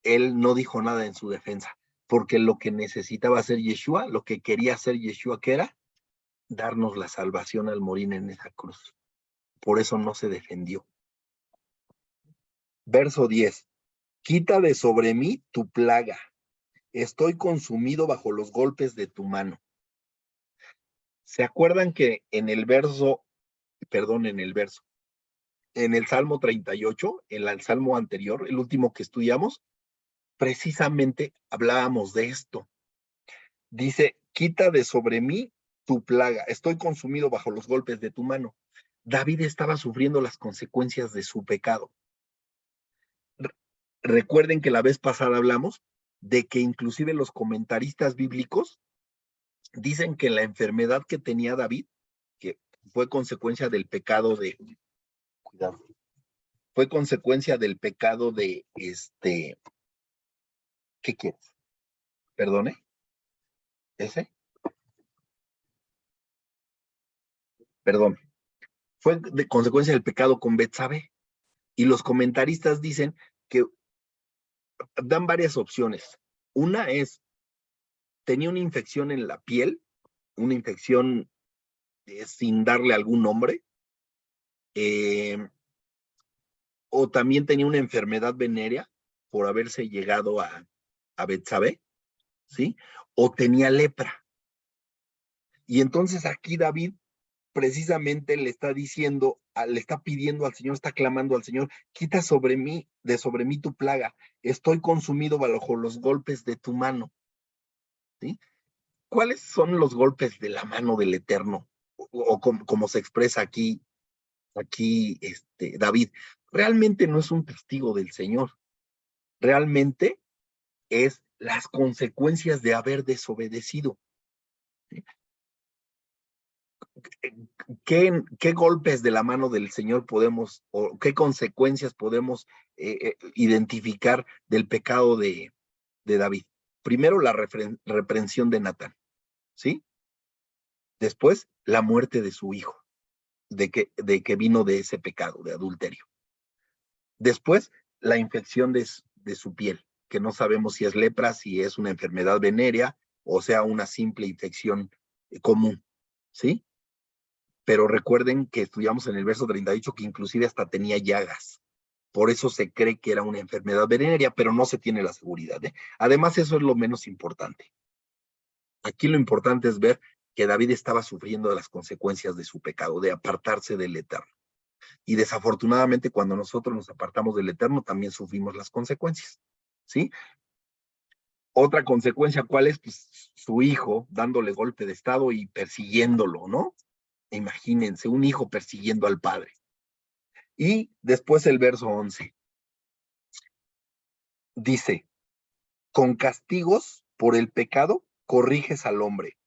él no dijo nada en su defensa, porque lo que necesitaba hacer Yeshua, lo que quería hacer Yeshua, ¿qué era? Darnos la salvación al morir en esa cruz. Por eso no se defendió. Verso 10. Quita de sobre mí tu plaga. Estoy consumido bajo los golpes de tu mano. ¿Se acuerdan que en el Salmo 38, en el Salmo anterior, el último que estudiamos, precisamente hablábamos de esto? Dice, quita de sobre mí tu plaga, estoy consumido bajo los golpes de tu mano. David estaba sufriendo las consecuencias de su pecado. Recuerden que la vez pasada hablamos de que inclusive los comentaristas bíblicos dicen que la enfermedad que tenía David, que fue consecuencia del pecado fue consecuencia del pecado de ¿qué quieres? ¿Perdone? ¿Ese? Perdón. Fue de consecuencia del pecado con Betsabé. Y los comentaristas dicen que dan varias opciones. Una es, tenía una infección en la piel, una infección sin darle algún nombre, o también tenía una enfermedad venérea por haberse llegado a Betsabé, ¿sí? O tenía lepra. Y entonces aquí David precisamente le está diciendo, le está pidiendo al Señor, está clamando al Señor, quita de sobre mí tu plaga, estoy consumido bajo los golpes de tu mano. ¿Sí? ¿Cuáles son los golpes de la mano del Eterno? O como se expresa aquí David. Realmente no es un testigo del Señor, realmente es las consecuencias de haber desobedecido. ¿Sí? ¿Qué golpes de la mano del Señor podemos, o qué consecuencias podemos identificar del pecado de David? Primero, la reprensión de Natán, ¿sí? Después, la muerte de su hijo, de que vino de ese pecado, de adulterio. Después, la infección de su piel, que no sabemos si es lepra, si es una enfermedad venérea, o sea, una simple infección común, ¿sí? Pero recuerden que estudiamos en el verso 38 que inclusive hasta tenía llagas. Por eso se cree que era una enfermedad venérea, pero no se tiene la seguridad, ¿eh? Además, eso es lo menos importante. Aquí lo importante es ver que David estaba sufriendo de las consecuencias de su pecado, de apartarse del Eterno. Y desafortunadamente, cuando nosotros nos apartamos del Eterno, también sufrimos las consecuencias, ¿sí? Otra consecuencia, ¿cuál es? Pues su hijo dándole golpe de estado y persiguiéndolo, ¿no? Imagínense, un hijo persiguiendo al padre. Y después el verso 11 dice, con castigos por el pecado corriges al hombre.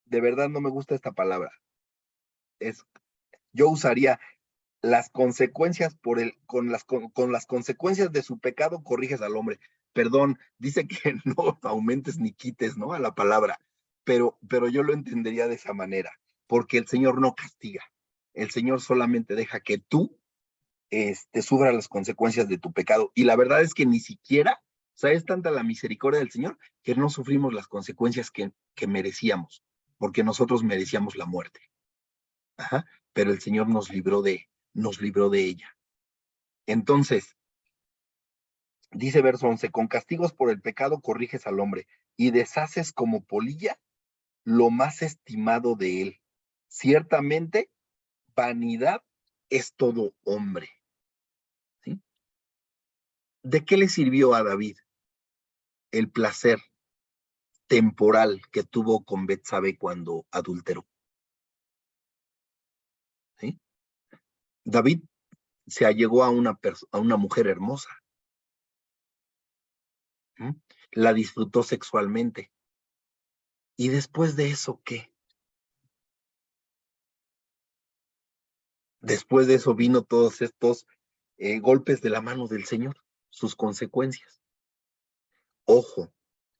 De verdad no me gusta esta palabra. Yo usaría, las consecuencias con las consecuencias de su pecado corriges al hombre. Perdón, dice que no aumentes ni quites, ¿no? A la palabra, pero yo lo entendería de esa manera, porque el Señor no castiga, el Señor solamente deja que tú sufras las consecuencias de tu pecado, y la verdad es que ni siquiera, o sea, es tanta la misericordia del Señor que no sufrimos las consecuencias que merecíamos, porque nosotros merecíamos la muerte. Ajá, pero el Señor nos libró de ella. Entonces, dice verso 11, con castigos por el pecado corriges al hombre y deshaces como polilla lo más estimado de él. Ciertamente, vanidad es todo hombre. ¿Sí? ¿De qué le sirvió a David el placer temporal que tuvo con Betsabé cuando adulteró? ¿Sí? David se allegó a una mujer hermosa. ¿Sí? La disfrutó sexualmente. ¿Y después de eso qué? Después de eso vino todos estos golpes de la mano del Señor, sus consecuencias. Ojo,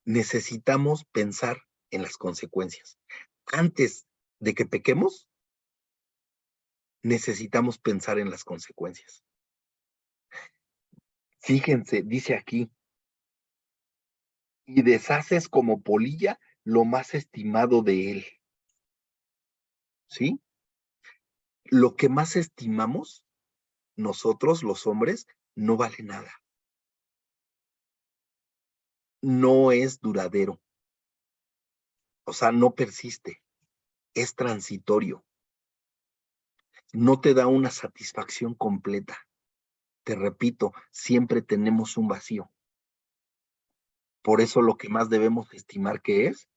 necesitamos pensar en las consecuencias. Antes de que pequemos, necesitamos pensar en las consecuencias. Fíjense, dice aquí, y deshaces como polilla lo más estimado de él. ¿Sí? Lo que más estimamos, nosotros los hombres, no vale nada. No es duradero. O sea, no persiste. Es transitorio. No te da una satisfacción completa. Te repito, siempre tenemos un vacío. Por eso lo que más debemos estimar que es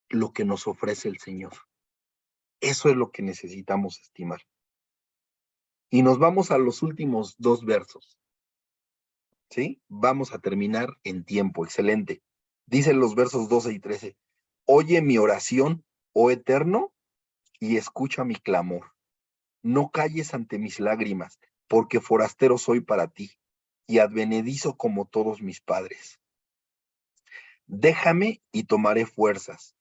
lo que nos ofrece el Señor. Eso es lo que necesitamos estimar. Y nos vamos a los últimos 2 versos. ¿Sí? Vamos a terminar en tiempo. Excelente. Dicen los versos 12 y 13. Oye mi oración, oh Eterno, y escucha mi clamor. No calles ante mis lágrimas, porque forastero soy para ti, y advenedizo como todos mis padres. Déjame y tomaré fuerzas,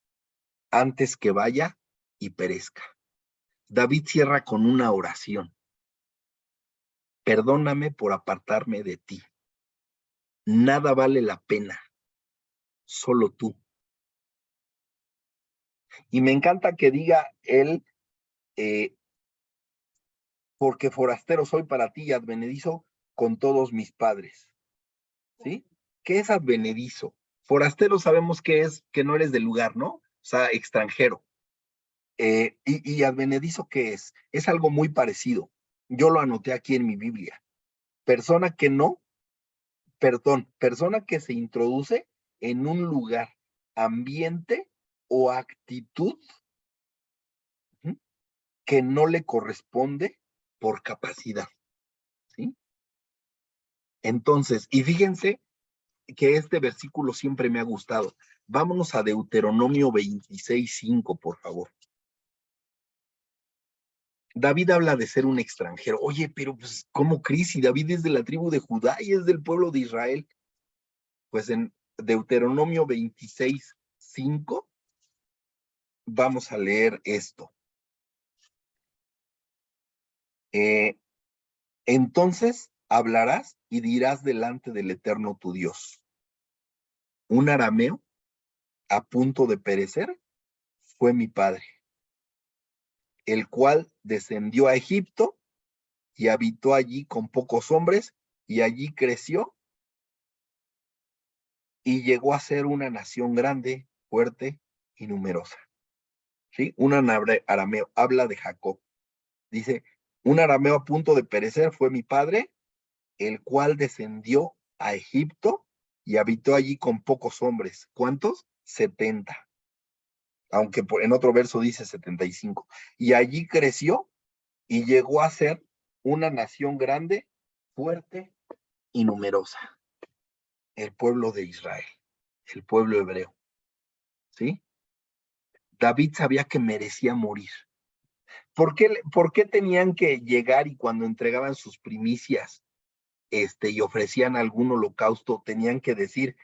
antes que vaya y perezca. David cierra con una oración. Perdóname por apartarme de ti. Nada vale la pena, solo tú. Y me encanta que diga él, porque forastero soy para ti y advenedizo con todos mis padres. ¿Sí? ¿Qué es advenedizo? Forastero sabemos que es que no eres del lugar, ¿no? O sea, extranjero. Y advenedizo, ¿qué es? Es algo muy parecido. Yo lo anoté aquí en mi Biblia. Persona que no, persona que se introduce en un lugar, ambiente o actitud ¿sí? Que no le corresponde por capacidad, ¿sí? Entonces, y fíjense que este versículo siempre me ha gustado. Vámonos a Deuteronomio 26:5, por favor. David habla de ser un extranjero. Oye, pero pues, ¿cómo crees? Si David es de la tribu de Judá y es del pueblo de Israel. Pues en Deuteronomio 26:5 vamos a leer esto. Entonces hablarás y dirás delante del Eterno tu Dios. Un arameo a punto de perecer fue mi padre, el cual descendió a Egipto y habitó allí con pocos hombres, y allí creció y llegó a ser una nación grande, fuerte y numerosa. ¿Sí? Un arameo habla de Jacob. Dice, un arameo a punto de perecer fue mi padre, el cual descendió a Egipto y habitó allí con pocos hombres. ¿Cuántos? 70. Aunque en otro verso dice 75. Y allí creció y llegó a ser una nación grande, fuerte y numerosa. El pueblo de Israel, el pueblo hebreo. ¿Sí? David sabía que merecía morir, por qué tenían que llegar y cuando entregaban sus primicias, y ofrecían algún holocausto, tenían que decir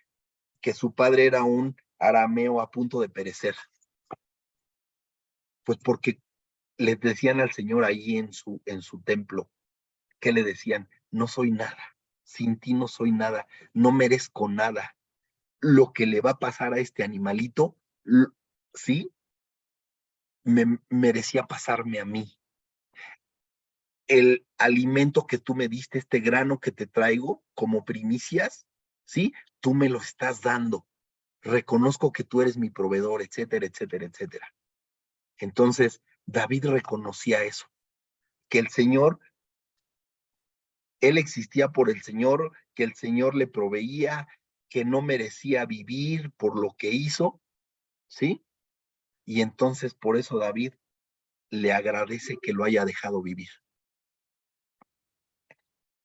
que su padre era un arameo a punto de perecer? Pues porque les decían al Señor ahí en su templo, ¿qué le decían? No soy nada, sin ti no soy nada, no merezco nada. Lo que le va a pasar a este animalito, sí, me merecía pasarme a mí. El alimento que tú me diste, este grano que te traigo como primicias, ¿sí? Tú me lo estás dando. Reconozco que tú eres mi proveedor, etcétera, etcétera, etcétera. Entonces, David reconocía eso, que el Señor, él existía por el Señor, que el Señor le proveía, que no merecía vivir por lo que hizo, ¿sí? Y entonces por eso David le agradece que lo haya dejado vivir.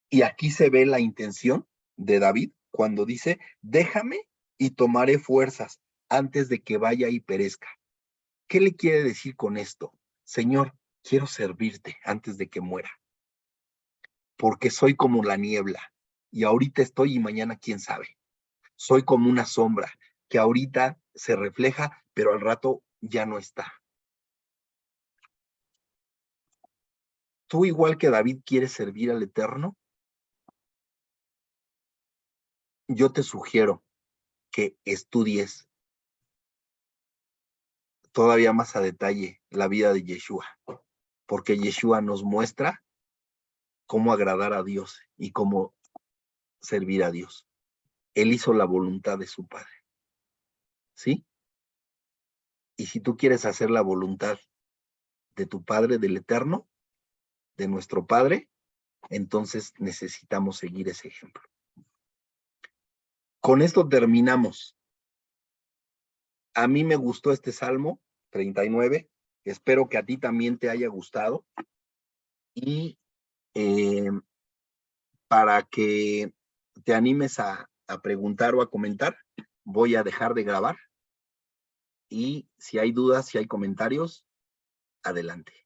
Y aquí se ve la intención de David cuando dice, déjame y tomaré fuerzas antes de que vaya y perezca. ¿Qué le quiere decir con esto? Señor, quiero servirte antes de que muera, porque soy como la niebla y ahorita estoy y mañana quién sabe. Soy como una sombra que ahorita se refleja, pero al rato ya no está. ¿Tú igual que David quieres servir al Eterno? Yo te sugiero que estudies todavía más a detalle la vida de Yeshua, porque Yeshua nos muestra cómo agradar a Dios y cómo servir a Dios. Él hizo la voluntad de su Padre, ¿sí? Y si tú quieres hacer la voluntad de tu Padre, del Eterno, de nuestro Padre, entonces necesitamos seguir ese ejemplo. Con esto terminamos. A mí me gustó este Salmo 39. Espero que a ti también te haya gustado. Y para que te animes a preguntar o a comentar, voy a dejar de grabar. Y si hay dudas, si hay comentarios, adelante.